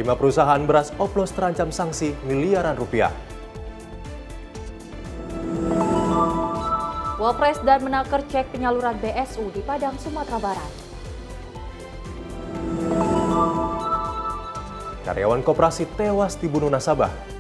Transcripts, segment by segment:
5 perusahaan beras oplos terancam sanksi miliaran rupiah. Wapres dan Menaker cek penyaluran BSU di Padang, Sumatera Barat. Karyawan koperasi tewas dibunuh nasabah.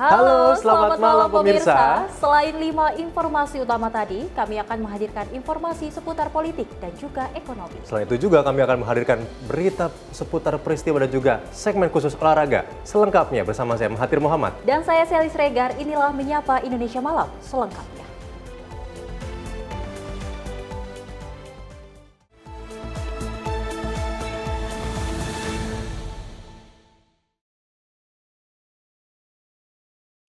Halo, selamat malam pemirsa. Selain 5 informasi utama tadi, kami akan menghadirkan informasi seputar politik dan juga ekonomi. Selain itu juga kami akan menghadirkan berita seputar peristiwa dan juga segmen khusus olahraga. Selengkapnya bersama saya Mahathir Muhammad. Dan saya Selis Regar, inilah Menyapa Indonesia Malam selengkapnya.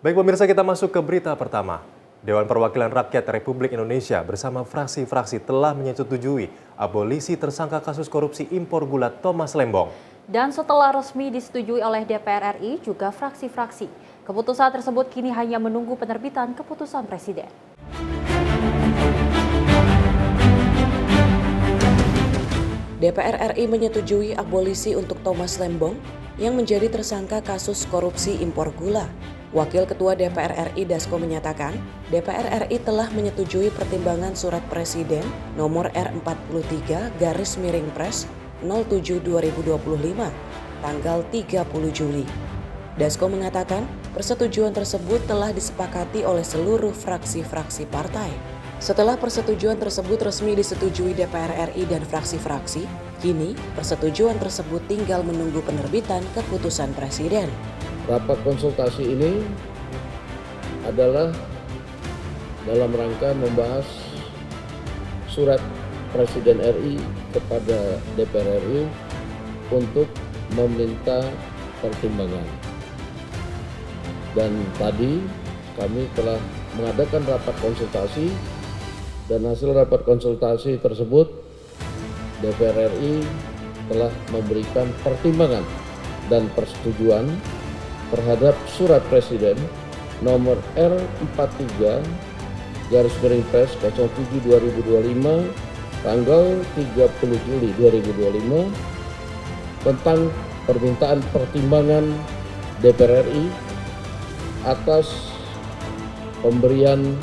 Baik pemirsa, kita masuk ke berita pertama. Dewan Perwakilan Rakyat Republik Indonesia bersama fraksi-fraksi telah menyetujui abolisi tersangka kasus korupsi impor gula Thomas Lembong. Dan setelah resmi disetujui oleh DPR RI juga fraksi-fraksi, keputusan tersebut kini hanya menunggu penerbitan keputusan Presiden. DPR RI menyetujui abolisi untuk Thomas Lembong yang menjadi tersangka kasus korupsi impor gula. Wakil Ketua DPR RI Dasko menyatakan, DPR RI telah menyetujui pertimbangan Surat Presiden nomor R43/Pres 07/2025 tanggal 30 Juli. Dasko mengatakan, persetujuan tersebut telah disepakati oleh seluruh fraksi-fraksi partai. Setelah persetujuan tersebut resmi disetujui DPR RI dan fraksi-fraksi, kini persetujuan tersebut tinggal menunggu penerbitan keputusan Presiden. Rapat konsultasi ini adalah dalam rangka membahas surat Presiden RI kepada DPR RI untuk meminta pertimbangan. Dan tadi kami telah mengadakan rapat konsultasi dan hasil rapat konsultasi tersebut DPR RI telah memberikan pertimbangan dan persetujuan terhadap Surat Presiden nomor R43/Pres 07/2025 tanggal 30 Juli 2025 tentang permintaan pertimbangan DPR RI atas pemberian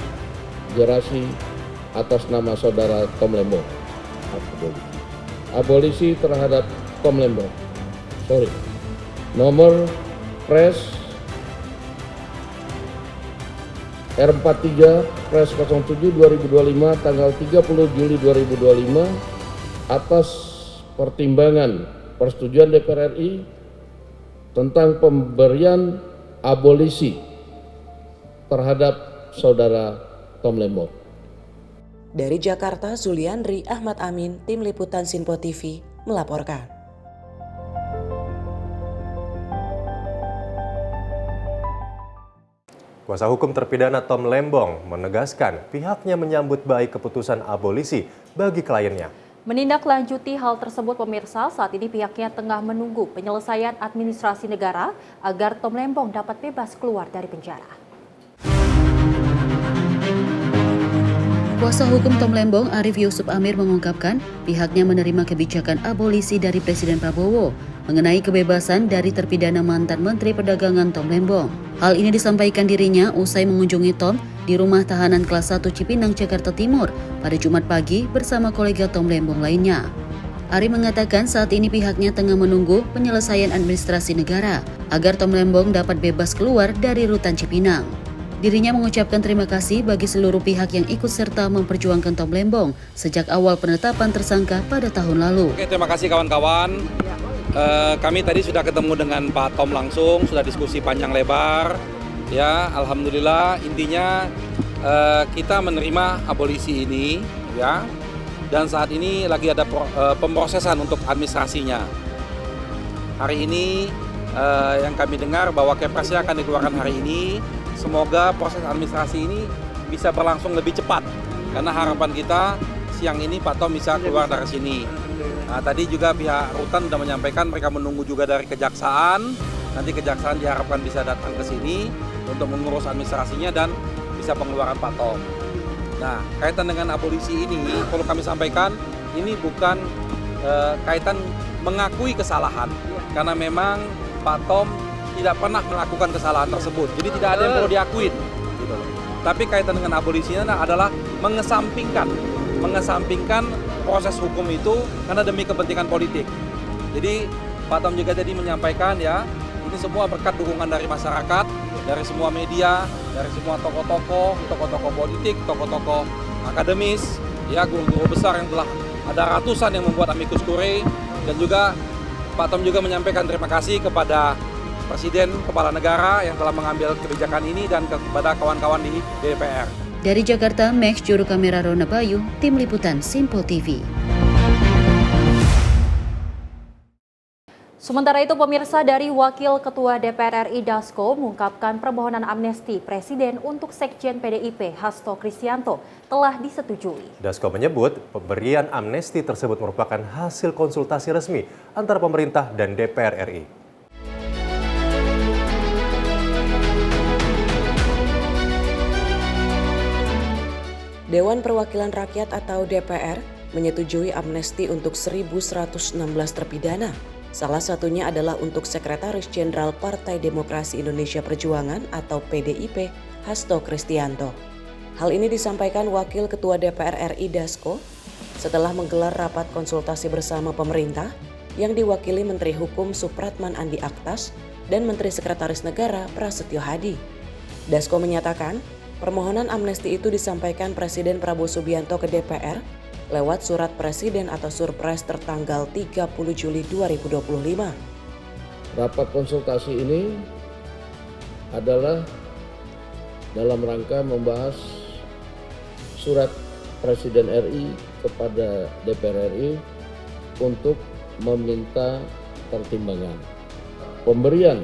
gerasi atas nama saudara Tom Lembong. Abolisi terhadap Tom Lembong. Nomor Pres R43 Pres 07/2025 tanggal 30 Juli 2025 atas pertimbangan persetujuan DPR RI tentang pemberian abolisi terhadap saudara Tom Lembong. Dari Jakarta, Zuliandri Ahmad Amin, Tim Liputan Sinpo TV melaporkan. Kuasa hukum terpidana Tom Lembong menegaskan pihaknya menyambut baik keputusan abolisi bagi kliennya. Menindaklanjuti hal tersebut pemirsa, saat ini pihaknya tengah menunggu penyelesaian administrasi negara agar Tom Lembong dapat bebas keluar dari penjara. Kuasa hukum Tom Lembong, Arief Yusuf Amir mengungkapkan pihaknya menerima kebijakan abolisi dari Presiden Prabowo mengenai kebebasan dari terpidana mantan Menteri Perdagangan Tom Lembong. Hal ini disampaikan dirinya usai mengunjungi Tom di rumah tahanan kelas 1 Cipinang, Jakarta Timur pada Jumat pagi bersama kolega Tom Lembong lainnya. Ari mengatakan saat ini pihaknya tengah menunggu penyelesaian administrasi negara agar Tom Lembong dapat bebas keluar dari rutan Cipinang. Dirinya mengucapkan terima kasih bagi seluruh pihak yang ikut serta memperjuangkan Tom Lembong sejak awal penetapan tersangka pada tahun lalu. Oke, terima kasih kawan-kawan. Kami tadi sudah ketemu dengan Pak Tom langsung, sudah diskusi panjang lebar. Ya, alhamdulillah intinya kita menerima abolisi ini, ya. Dan saat ini lagi ada pemrosesan untuk administrasinya. Hari ini yang kami dengar bahwa Kepresnya akan dikeluarkan hari ini. Semoga proses administrasi ini bisa berlangsung lebih cepat. Karena harapan kita siang ini Pak Tom bisa keluar dari sini. Nah, tadi juga pihak rutan sudah menyampaikan mereka menunggu juga dari kejaksaan. Nanti kejaksaan diharapkan bisa datang ke sini untuk mengurus administrasinya dan sisa pengeluaran Pak Tom. Nah, kaitan dengan abolisi ini, perlu kami sampaikan, ini bukan kaitan mengakui kesalahan, karena memang Pak Tom tidak pernah melakukan kesalahan tersebut, jadi tidak ada yang perlu diakuin. Gitu. Tapi kaitan dengan abolisinya adalah mengesampingkan proses hukum itu karena demi kepentingan politik. Jadi Pak Tom juga tadi menyampaikan ya, ini semua berkat dukungan dari masyarakat, dari semua media, dari semua tokoh-tokoh politik, tokoh-tokoh akademis, ya guru-guru besar yang telah ada ratusan yang membuat amicus curiae, dan juga Pak Tom juga menyampaikan terima kasih kepada Presiden, Kepala Negara yang telah mengambil kebijakan ini dan kepada kawan-kawan di DPR. Dari Jakarta, Max Juru Kamera Rona Bayu, Tim Liputan Simpo TV. Sementara itu, pemirsa, dari Wakil Ketua DPR RI Dasko mengungkapkan permohonan amnesti Presiden untuk Sekjen PDIP Hasto Kristianto telah disetujui. Dasko menyebut pemberian amnesti tersebut merupakan hasil konsultasi resmi antara pemerintah dan DPR RI. Dewan Perwakilan Rakyat atau DPR menyetujui amnesti untuk 1.116 terpidana. Salah satunya adalah untuk Sekretaris Jenderal Partai Demokrasi Indonesia Perjuangan atau PDIP, Hasto Kristianto. Hal ini disampaikan Wakil Ketua DPR RI Dasko setelah menggelar rapat konsultasi bersama pemerintah yang diwakili Menteri Hukum Supratman Andi Aktas dan Menteri Sekretaris Negara Prasetyo Hadi. Dasko menyatakan, permohonan amnesti itu disampaikan Presiden Prabowo Subianto ke DPR lewat surat Presiden atau Surpres tertanggal 30 Juli 2025. Rapat konsultasi ini adalah dalam rangka membahas surat Presiden RI kepada DPR RI untuk meminta pertimbangan pemberian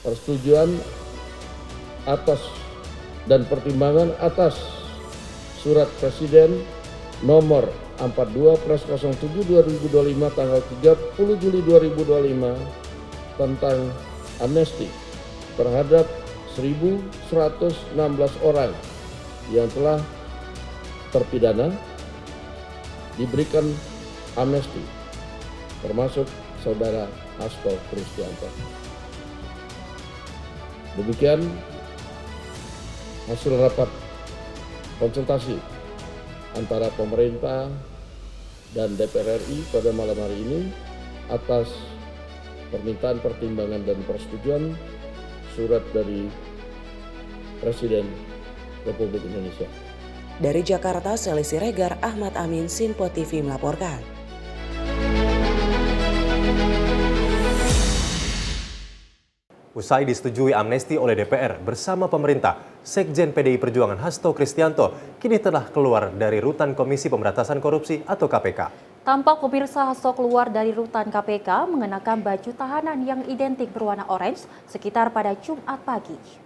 persetujuan atas dan pertimbangan atas surat Presiden nomor 42/07/2025 tanggal 30 Juli 2025 tentang amnesti terhadap 1.116 orang yang telah terpidana diberikan amnesti, termasuk Saudara Hasto Kristianto. Demikian hasil rapat konsultasi antara pemerintah dan DPR RI pada malam hari ini atas permintaan pertimbangan dan persetujuan surat dari Presiden Republik Indonesia. Dari Jakarta, Seli Siregar, Ahmad Amin, Simpo TV melaporkan. Usai disetujui amnesti oleh DPR bersama pemerintah, Sekjen PDI Perjuangan Hasto Kristianto kini telah keluar dari rutan Komisi Pemberantasan Korupsi atau KPK. Tampak pemirsa Hasto keluar dari rutan KPK mengenakan baju tahanan yang identik berwarna orange sekitar pada Jumat pagi.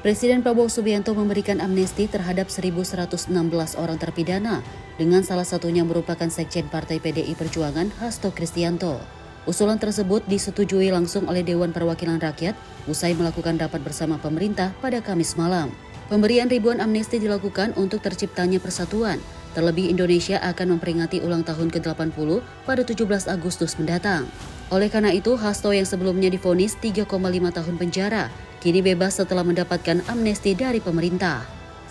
Presiden Prabowo Subianto memberikan amnesti terhadap 1.116 orang terpidana, dengan salah satunya merupakan Sekjen Partai PDI Perjuangan Hasto Kristianto. Usulan tersebut disetujui langsung oleh Dewan Perwakilan Rakyat usai melakukan rapat bersama pemerintah pada Kamis malam. Pemberian ribuan amnesti dilakukan untuk terciptanya persatuan, terlebih Indonesia akan memperingati ulang tahun ke-80 pada 17 Agustus mendatang. Oleh karena itu, Hasto yang sebelumnya divonis 3,5 tahun penjara, kini bebas setelah mendapatkan amnesti dari pemerintah.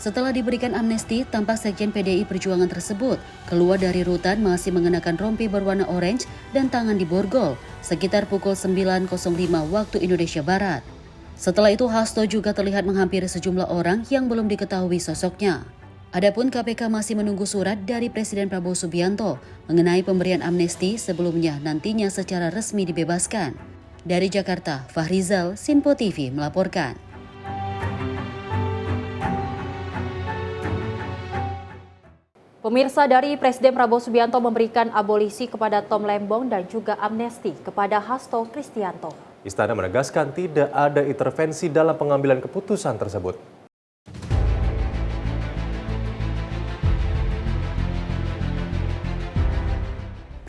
Setelah diberikan amnesti, tampak Sekjen PDI Perjuangan tersebut keluar dari rutan masih mengenakan rompi berwarna orange dan tangan diborgol sekitar pukul 9.05 waktu Indonesia Barat. Setelah itu, Hasto juga terlihat menghampiri sejumlah orang yang belum diketahui sosoknya. Adapun KPK masih menunggu surat dari Presiden Prabowo Subianto mengenai pemberian amnesti sebelumnya nantinya secara resmi dibebaskan. Dari Jakarta, Fahrizal, Simpo TV melaporkan. Pemirsa, dari Presiden Prabowo Subianto memberikan abolisi kepada Tom Lembong dan juga amnesti kepada Hasto Kristianto. Istana menegaskan tidak ada intervensi dalam pengambilan keputusan tersebut.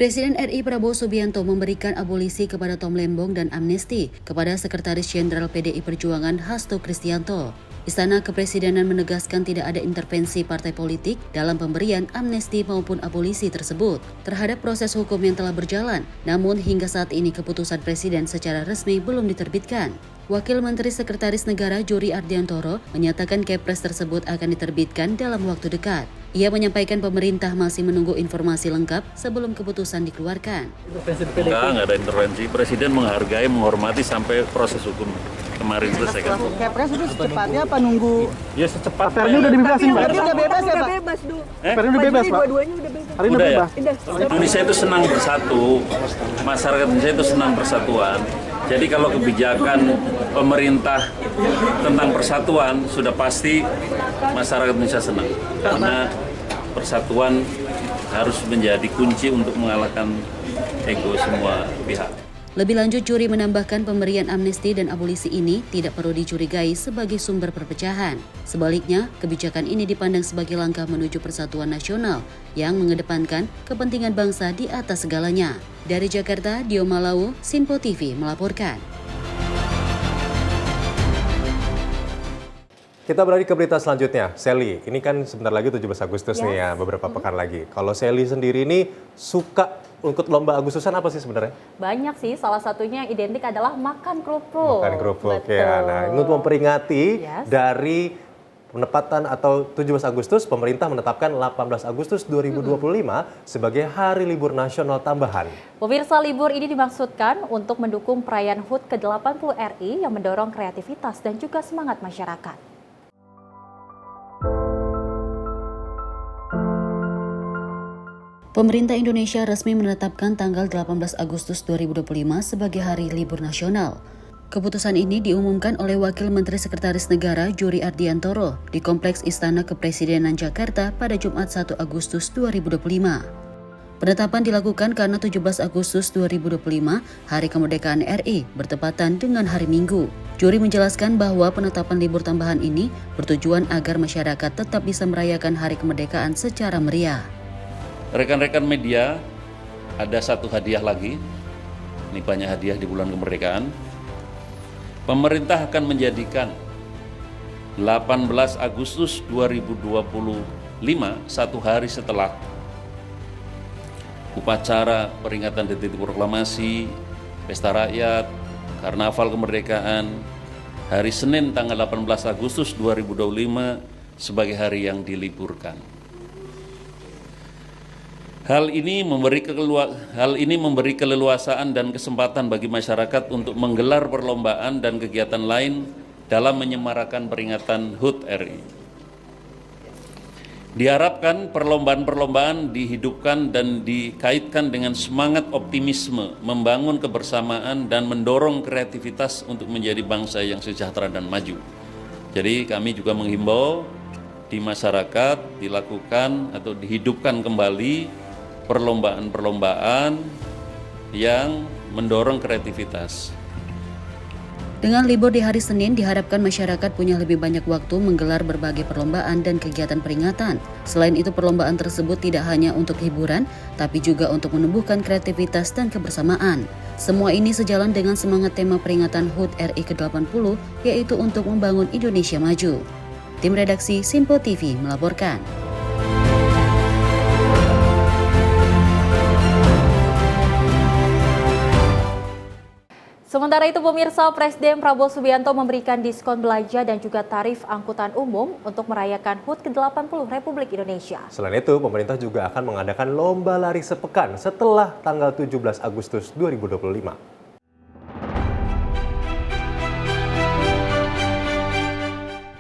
Presiden RI Prabowo Subianto memberikan abolisi kepada Tom Lembong dan amnesti kepada Sekretaris Jenderal PDI Perjuangan Hasto Kristianto. Istana Kepresidenan menegaskan tidak ada intervensi partai politik dalam pemberian amnesti maupun abolisi tersebut terhadap proses hukum yang telah berjalan. Namun hingga saat ini keputusan Presiden secara resmi belum diterbitkan. Wakil Menteri Sekretaris Negara Juri Ardiantoro menyatakan Kepres tersebut akan diterbitkan dalam waktu dekat. Ia menyampaikan pemerintah masih menunggu informasi lengkap sebelum keputusan dikeluarkan. Enggak ada intervensi. Presiden menghargai, menghormati sampai proses hukum kemarin selesai. Kepres itu secepatnya apa nunggu? Ya secepatnya. Pernya udah dibebasin, Pak. Pernya udah bebas ya, Pak? Pernya udah bebas, Pak. Dua-duanya udah bebas. Hari ini Udah bebas. ya. Indonesia itu senang bersatu. Masyarakat Indonesia itu senang persatuan. Jadi kalau kebijakan pemerintah tentang persatuan sudah pasti masyarakat Indonesia senang. Karena persatuan harus menjadi kunci untuk mengalahkan ego semua pihak. Lebih lanjut, Juri menambahkan pemberian amnesti dan abolisi ini tidak perlu dicurigai sebagai sumber perpecahan. Sebaliknya, kebijakan ini dipandang sebagai langkah menuju persatuan nasional yang mengedepankan kepentingan bangsa di atas segalanya. Dari Jakarta, Dio Malawu, Sinpo TV melaporkan. Kita beralih ke berita selanjutnya. Sally, ini kan sebentar lagi 17 Agustus nih ya, beberapa pekan lagi. Kalau Sally sendiri ini suka ikut lomba Agustusan apa sih sebenarnya? Banyak sih, salah satunya identik adalah makan kerupuk. Makan kerupuk ya. Nah, ini untuk memperingati dari penempatan atau 17 Agustus, pemerintah menetapkan 18 Agustus 2025 sebagai hari libur nasional tambahan. Pemirsa, libur ini dimaksudkan untuk mendukung perayaan HUT ke-80 RI yang mendorong kreativitas dan juga semangat masyarakat. Pemerintah Indonesia resmi menetapkan tanggal 18 Agustus 2025 sebagai hari libur nasional. Keputusan ini diumumkan oleh Wakil Menteri Sekretaris Negara Juri Ardiantoro di Kompleks Istana Kepresidenan Jakarta pada Jumat 1 Agustus 2025. Penetapan dilakukan karena 17 Agustus 2025, Hari Kemerdekaan RI, bertepatan dengan hari Minggu. Juri menjelaskan bahwa penetapan libur tambahan ini bertujuan agar masyarakat tetap bisa merayakan Hari Kemerdekaan secara meriah. Rekan-rekan media, ada satu hadiah lagi. Ini banyak hadiah di bulan kemerdekaan. Pemerintah akan menjadikan 18 Agustus 2025 satu hari setelah upacara peringatan detik proklamasi, pesta rakyat, karnaval kemerdekaan, hari Senin tanggal 18 Agustus 2025 sebagai hari yang diliburkan. Hal ini memberi keleluasaan dan kesempatan bagi masyarakat untuk menggelar perlombaan dan kegiatan lain dalam menyemarakan peringatan HUT RI. Diharapkan perlombaan-perlombaan dihidupkan dan dikaitkan dengan semangat optimisme, membangun kebersamaan dan mendorong kreativitas untuk menjadi bangsa yang sejahtera dan maju. Jadi kami juga menghimbau di masyarakat dilakukan atau dihidupkan kembali perlombaan-perlombaan yang mendorong kreativitas. Dengan libur di hari Senin, diharapkan masyarakat punya lebih banyak waktu menggelar berbagai perlombaan dan kegiatan peringatan. Selain itu, perlombaan tersebut tidak hanya untuk hiburan, tapi juga untuk menumbuhkan kreativitas dan kebersamaan. Semua ini sejalan dengan semangat tema peringatan HUT RI ke-80, yaitu untuk membangun Indonesia maju. Tim redaksi Sinpo TV melaporkan. Sementara itu pemirsa, Presiden Prabowo Subianto memberikan diskon belanja dan juga tarif angkutan umum untuk merayakan HUT ke-80 Republik Indonesia. Selain itu, pemerintah juga akan mengadakan lomba lari sepekan setelah tanggal 17 Agustus 2025.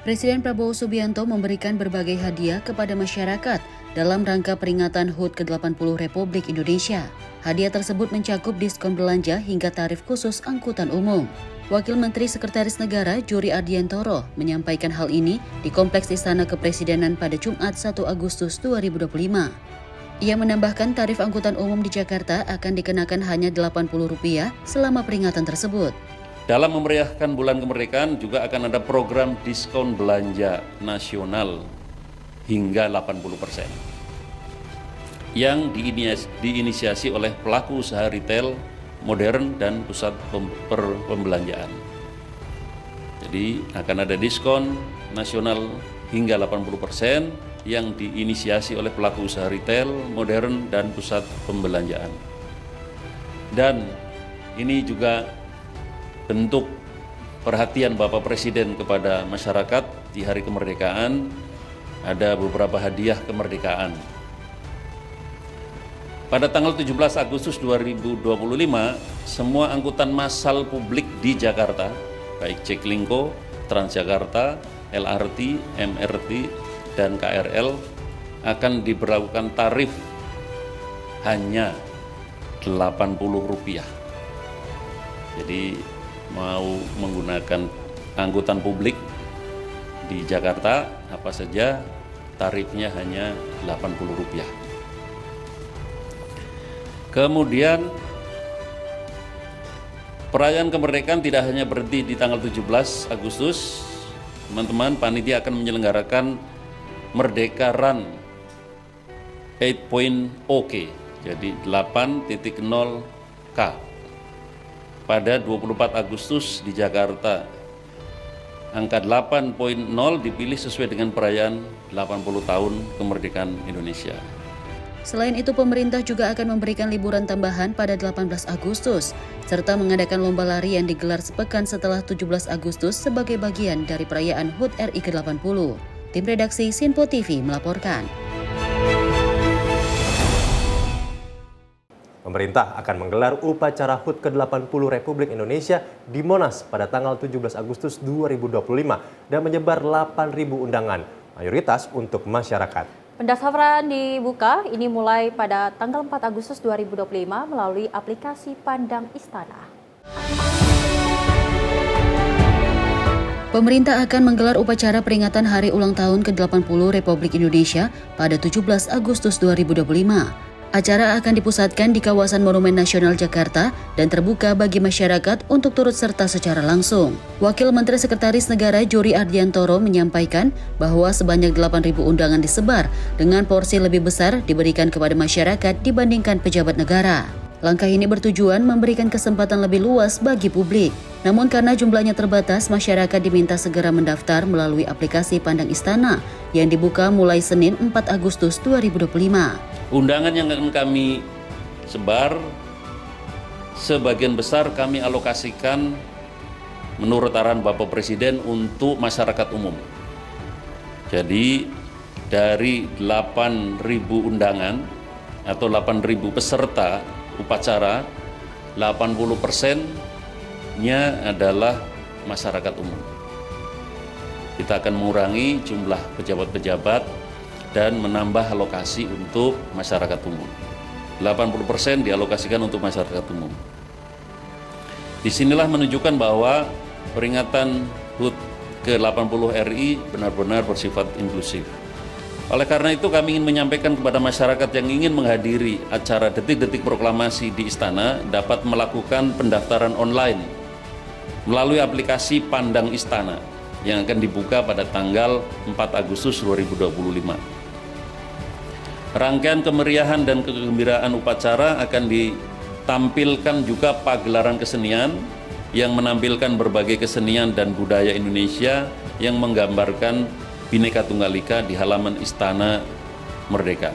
Presiden Prabowo Subianto memberikan berbagai hadiah kepada masyarakat dalam rangka peringatan HUT ke-80 Republik Indonesia. Hadiah tersebut mencakup diskon belanja hingga tarif khusus angkutan umum. Wakil Menteri Sekretaris Negara Juri Ardiantoro menyampaikan hal ini di Kompleks Istana Kepresidenan pada Jumat 1 Agustus 2025. Ia menambahkan tarif angkutan umum di Jakarta akan dikenakan hanya Rp80 selama peringatan tersebut. Dalam memeriahkan bulan kemerdekaan juga akan ada program diskon belanja nasional hingga 80%. yang diinisiasi oleh pelaku usaha retail modern dan pusat pembelanjaan. Jadi akan ada diskon nasional hingga 80% yang diinisiasi oleh pelaku usaha retail modern dan pusat pembelanjaan. Dan ini juga bentuk perhatian Bapak Presiden kepada masyarakat di hari kemerdekaan. Ada beberapa hadiah kemerdekaan. Pada tanggal 17 Agustus 2025, semua angkutan massal publik di Jakarta, baik Jaklingko, Transjakarta, LRT, MRT, dan KRL akan diberlakukan tarif hanya Rp80. Jadi mau menggunakan angkutan publik di Jakarta apa saja tarifnya hanya Rp80. Kemudian perayaan kemerdekaan tidak hanya berhenti di tanggal 17 Agustus. Teman-teman, panitia akan menyelenggarakan Merdeka Run 8.0K, jadi 8.0K pada 24 Agustus di Jakarta. Angka 8.0 dipilih sesuai dengan perayaan 80 tahun kemerdekaan Indonesia. Selain itu, pemerintah juga akan memberikan liburan tambahan pada 18 Agustus, serta mengadakan lomba lari yang digelar sepekan setelah 17 Agustus sebagai bagian dari perayaan HUT RI ke-80. Tim redaksi Sinpo TV melaporkan. Pemerintah akan menggelar upacara HUT ke-80 Republik Indonesia di Monas pada tanggal 17 Agustus 2025 dan menyebar 8.000 undangan, mayoritas untuk masyarakat. Pendaftaran dibuka ini mulai pada tanggal 4 Agustus 2025 melalui aplikasi Pandang Istana. Pemerintah akan menggelar upacara peringatan Hari Ulang Tahun ke-80 Republik Indonesia pada 17 Agustus 2025. Acara akan dipusatkan di kawasan Monumen Nasional Jakarta dan terbuka bagi masyarakat untuk turut serta secara langsung. Wakil Menteri Sekretaris Negara Jori Ardiantoro menyampaikan bahwa sebanyak 8.000 undangan disebar dengan porsi lebih besar diberikan kepada masyarakat dibandingkan pejabat negara. Langkah ini bertujuan memberikan kesempatan lebih luas bagi publik. Namun karena jumlahnya terbatas, masyarakat diminta segera mendaftar melalui aplikasi Pandang Istana yang dibuka mulai Senin 4 Agustus 2025. Undangan yang akan kami sebar, sebagian besar kami alokasikan menurut arahan Bapak Presiden untuk masyarakat umum. Jadi dari 8.000 undangan atau 8.000 peserta upacara, 80%-nya adalah masyarakat umum. Kita akan mengurangi jumlah pejabat-pejabat dan menambah alokasi untuk masyarakat umum. 80% dialokasikan untuk masyarakat umum. Disinilah menunjukkan bahwa peringatan HUT ke-80 RI benar-benar bersifat inklusif. Oleh karena itu kami ingin menyampaikan kepada masyarakat yang ingin menghadiri acara detik-detik proklamasi di Istana dapat melakukan pendaftaran online melalui aplikasi Pandang Istana yang akan dibuka pada tanggal 4 Agustus 2025. Rangkaian kemeriahan dan kegembiraan upacara akan ditampilkan juga pagelaran kesenian yang menampilkan berbagai kesenian dan budaya Indonesia yang menggambarkan Bhinneka Tunggal Ika di halaman Istana Merdeka.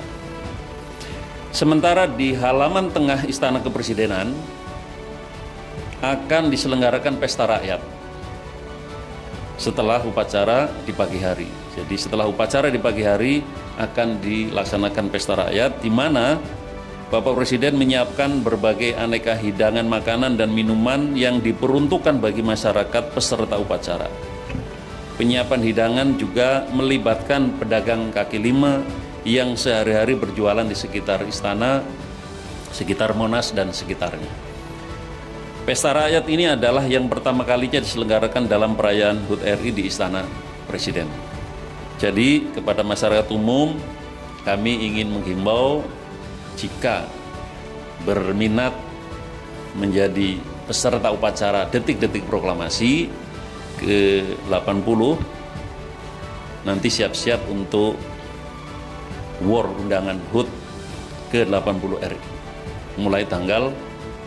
Sementara di halaman tengah Istana Kepresidenan akan diselenggarakan pesta rakyat setelah upacara di pagi hari. Jadi setelah upacara di pagi hari akan dilaksanakan pesta rakyat di mana Bapak Presiden menyiapkan berbagai aneka hidangan makanan dan minuman yang diperuntukkan bagi masyarakat peserta upacara. Penyiapan hidangan juga melibatkan pedagang kaki lima yang sehari-hari berjualan di sekitar istana, sekitar Monas dan sekitarnya. Pesta rakyat ini adalah yang pertama kalinya diselenggarakan dalam perayaan HUT RI di Istana Presiden. Jadi kepada masyarakat umum kami ingin menghimbau jika berminat menjadi peserta upacara detik-detik proklamasi ke-80 nanti siap-siap untuk war undangan HUT ke-80 RI mulai tanggal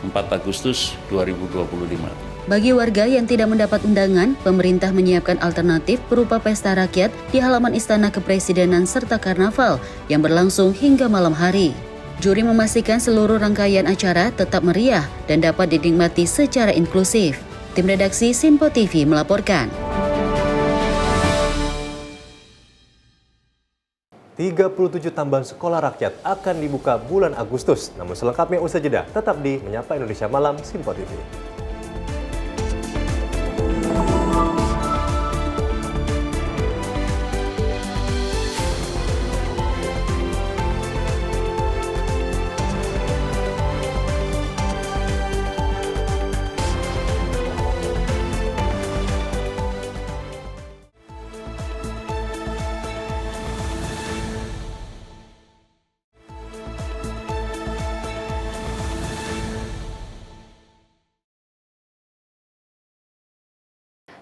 4 Agustus 2025. Bagi warga yang tidak mendapat undangan, pemerintah menyiapkan alternatif berupa pesta rakyat di halaman Istana Kepresidenan serta karnaval yang berlangsung hingga malam hari. Juri memastikan seluruh rangkaian acara tetap meriah dan dapat dinikmati secara inklusif. Tim redaksi Sinpo TV melaporkan. 37 tambahan sekolah rakyat akan dibuka bulan Agustus. Namun selengkapnya usai jeda, tetap di Menyapa Indonesia Malam Sinpo TV.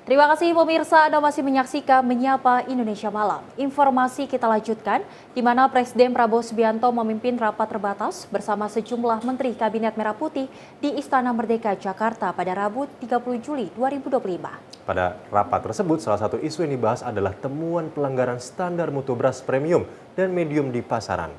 Terima kasih pemirsa, Anda masih menyaksikan Menyapa Indonesia Malam. Informasi kita lanjutkan, di mana Presiden Prabowo Subianto memimpin rapat terbatas bersama sejumlah Menteri Kabinet Merah Putih di Istana Merdeka, Jakarta pada Rabu 30 Juli 2025. Pada rapat tersebut, salah satu isu yang dibahas adalah temuan pelanggaran standar mutu beras premium dan medium di pasaran.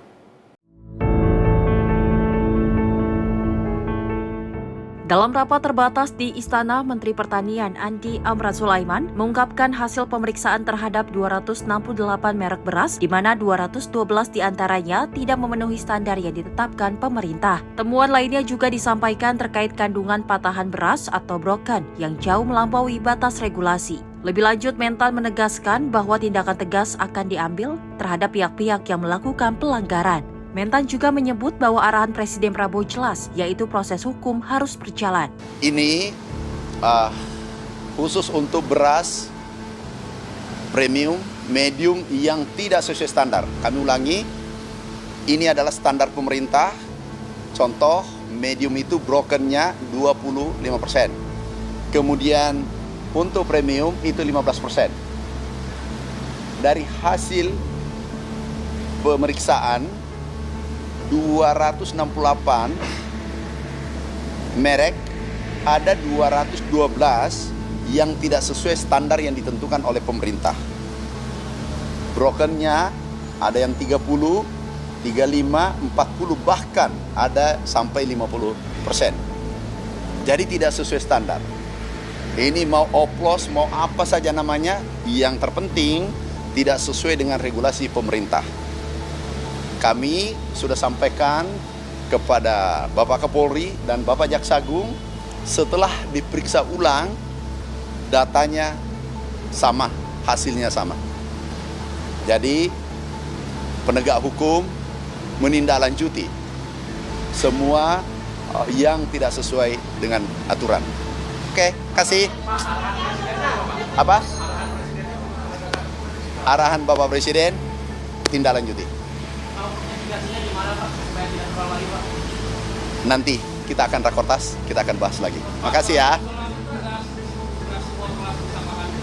Dalam rapat terbatas di Istana, Menteri Pertanian Andi Amran Sulaiman mengungkapkan hasil pemeriksaan terhadap 268 merek beras, di mana 212 diantaranya tidak memenuhi standar yang ditetapkan pemerintah. Temuan lainnya juga disampaikan terkait kandungan patahan beras atau broken yang jauh melampaui batas regulasi. Lebih lanjut, Mentan menegaskan bahwa tindakan tegas akan diambil terhadap pihak-pihak yang melakukan pelanggaran. Mentan juga menyebut bahwa arahan Presiden Prabowo jelas, yaitu proses hukum harus berjalan. Ini khusus untuk beras premium, medium yang tidak sesuai standar. Kami ulangi, ini adalah standar pemerintah. Contoh, medium itu brokennya 25%. Kemudian untuk premium itu 15%. Dari hasil pemeriksaan, 268 merek, ada 212 yang tidak sesuai standar yang ditentukan oleh pemerintah. Brokennya ada yang 30, 35, 40, bahkan ada sampai 50%. Jadi tidak sesuai standar. Ini mau oplos, mau apa saja namanya, yang terpenting tidak sesuai dengan regulasi pemerintah. Kami sudah sampaikan kepada Bapak Kapolri dan Bapak Jaksa Agung, setelah diperiksa ulang, datanya sama, hasilnya sama. Jadi penegak hukum menindaklanjuti semua yang tidak sesuai dengan aturan. Oke, kasih. Apa? Arahan Bapak Presiden, tindaklanjuti. Nanti kita akan rakortas, kita akan bahas lagi. Makasih ya.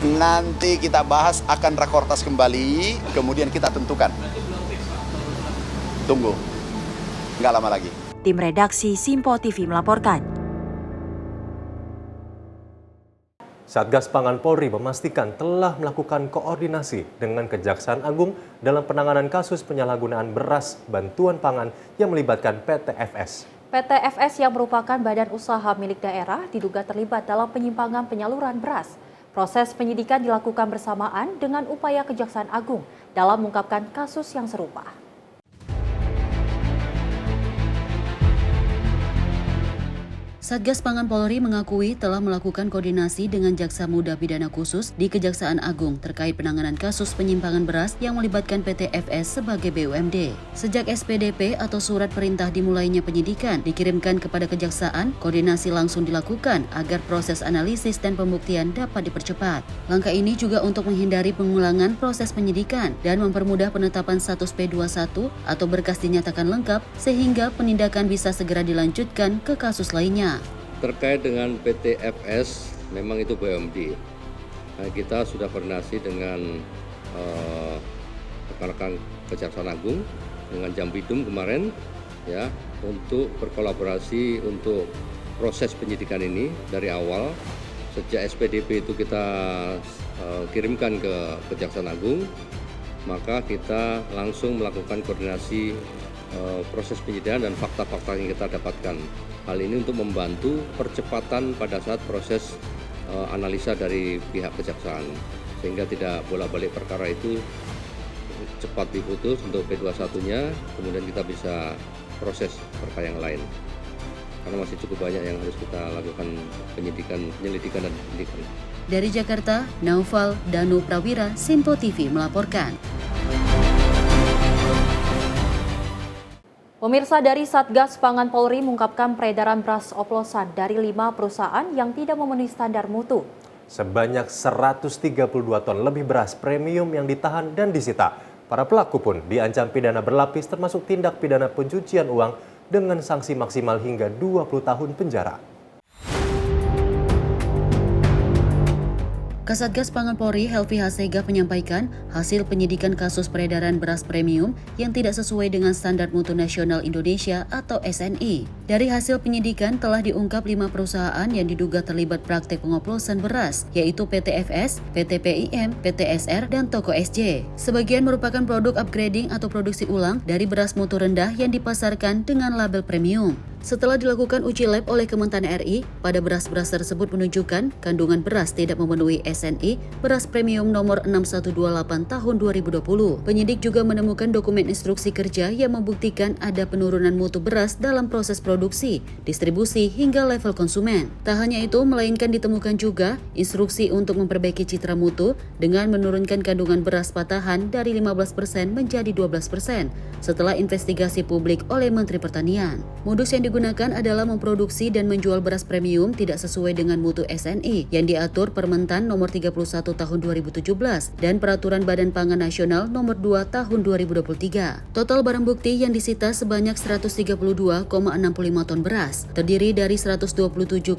Nanti kita bahas, akan rakortas kembali, kemudian kita tentukan. Tunggu, nggak lama lagi. Tim redaksi Sinpo TV melaporkan. Satgas Pangan Polri memastikan telah melakukan koordinasi dengan Kejaksaan Agung dalam penanganan kasus penyalahgunaan beras bantuan pangan yang melibatkan PT FS. PT FS yang merupakan badan usaha milik daerah diduga terlibat dalam penyimpangan penyaluran beras. Proses penyidikan dilakukan bersamaan dengan upaya Kejaksaan Agung dalam mengungkapkan kasus yang serupa. Satgas Pangan Polri mengakui telah melakukan koordinasi dengan Jaksa Muda Pidana Khusus di Kejaksaan Agung terkait penanganan kasus penyimpangan beras yang melibatkan PT FS sebagai BUMD. Sejak SPDP atau surat perintah dimulainya penyidikan dikirimkan kepada Kejaksaan, koordinasi langsung dilakukan agar proses analisis dan pembuktian dapat dipercepat. Langkah ini juga untuk menghindari pengulangan proses penyidikan dan mempermudah penetapan status P21 atau berkas dinyatakan lengkap sehingga penindakan bisa segera dilanjutkan ke kasus lainnya. Terkait dengan PT FS, memang itu BUMD. Kita sudah koordinasi dengan rekan-rekan Kejaksaan Agung, dengan Jambidum kemarin, ya untuk berkolaborasi untuk proses penyidikan ini dari awal. Sejak SPDP itu kita kirimkan ke Kejaksaan Agung, maka kita langsung melakukan koordinasi proses penyidikan dan fakta-fakta yang kita dapatkan. Hal ini untuk membantu percepatan pada saat proses analisa dari pihak kejaksaan, sehingga tidak bolak-balik perkara itu cepat diputus untuk P21-nya, kemudian kita bisa proses perkara yang lain. Karena masih cukup banyak yang harus kita lakukan penyelidikan dan penyidikan. Dari Jakarta, Naufal Danu Prawira, Simpo TV melaporkan. Pemirsa, dari Satgas Pangan Polri mengungkapkan peredaran beras oplosan dari 5 perusahaan yang tidak memenuhi standar mutu. Sebanyak 132 ton lebih beras premium yang ditahan dan disita. Para pelaku pun diancam pidana berlapis termasuk tindak pidana pencucian uang dengan sanksi maksimal hingga 20 tahun penjara. Kasatgas Pangan Polri Helvi Hasega menyampaikan hasil penyidikan kasus peredaran beras premium yang tidak sesuai dengan Standar Mutu Nasional Indonesia atau SNI. Dari hasil penyidikan telah diungkap 5 perusahaan yang diduga terlibat praktek pengoplosan beras, yaitu PT FS, PT PIM, PT SR, dan Toko SJ. Sebagian merupakan produk upgrading atau produksi ulang dari beras mutu rendah yang dipasarkan dengan label premium. Setelah dilakukan uji lab oleh Kementan RI, pada beras-beras tersebut menunjukkan kandungan beras tidak memenuhi SNI beras premium nomor 6128 tahun 2020. Penyidik juga menemukan dokumen instruksi kerja yang membuktikan ada penurunan mutu beras dalam proses produksi, distribusi, hingga level konsumen. Tak hanya itu, melainkan ditemukan juga instruksi untuk memperbaiki citra mutu dengan menurunkan kandungan beras patahan dari 15% menjadi 12% setelah investigasi publik oleh Menteri Pertanian. Modus yang digunakan adalah memproduksi dan menjual beras premium tidak sesuai dengan mutu SNI yang diatur Permentan nomor 31 tahun 2017 dan Peraturan Badan Pangan Nasional nomor 2 tahun 2023. Total barang bukti yang disita sebanyak 132,65 ton beras, terdiri dari 127,3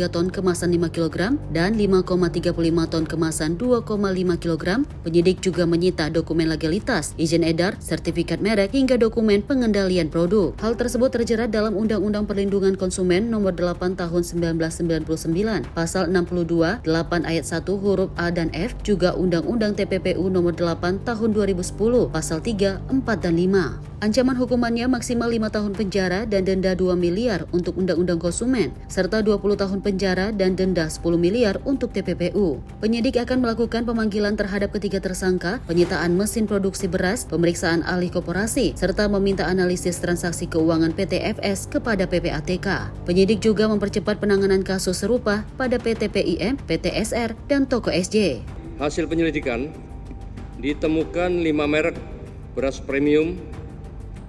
ton kemasan 5 kg dan 5,35 ton kemasan 2,5 kg. Penyidik juga menyita dokumen legalitas, izin edar, sertifikat merek hingga dokumen pengendalian produk. Hal tersebut terjerat dalam Undang-Undang Perlindungan Konsumen Nomor 8 Tahun 1999, Pasal 62, 8 Ayat 1 huruf A dan F, juga Undang-Undang TPPU Nomor 8 Tahun 2010, Pasal 3, 4 dan 5. Ancaman hukumannya maksimal 5 tahun penjara dan denda 2 miliar untuk Undang-Undang Konsumen, serta 20 tahun penjara dan denda 10 miliar untuk TPPU. Penyidik akan melakukan pemanggilan terhadap ketiga tersangka, penyitaan mesin produksi beras, pemeriksaan ahli koperasi, serta meminta analisis transaksi keuangan PT FS kepada PPATK. Penyidik juga mempercepat penanganan kasus serupa pada PT PIM, PT SR, dan Toko SJ. Hasil penyelidikan ditemukan 5 merek beras premium,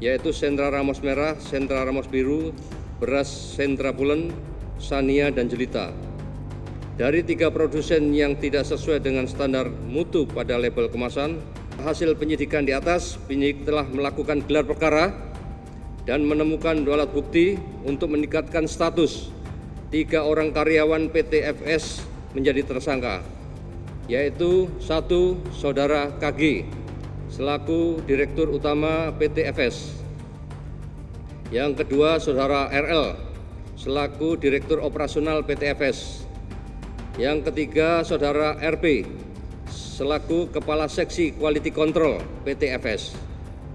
yaitu Sentra Ramos Merah, Sentra Ramos Biru, beras Sentra Pulen, Sania, dan Jelita. Dari 3 produsen yang tidak sesuai dengan standar mutu pada label kemasan, hasil penyidikan di atas, penyidik telah melakukan gelar perkara dan menemukan 2 alat bukti untuk meningkatkan status 3 orang karyawan PT FS menjadi tersangka, yaitu 1. Saudara KG selaku Direktur Utama PT FS. Yang kedua, Saudara RL selaku Direktur Operasional PT FS. Yang ketiga, Saudara RP selaku Kepala Seksi Quality Control PT FS.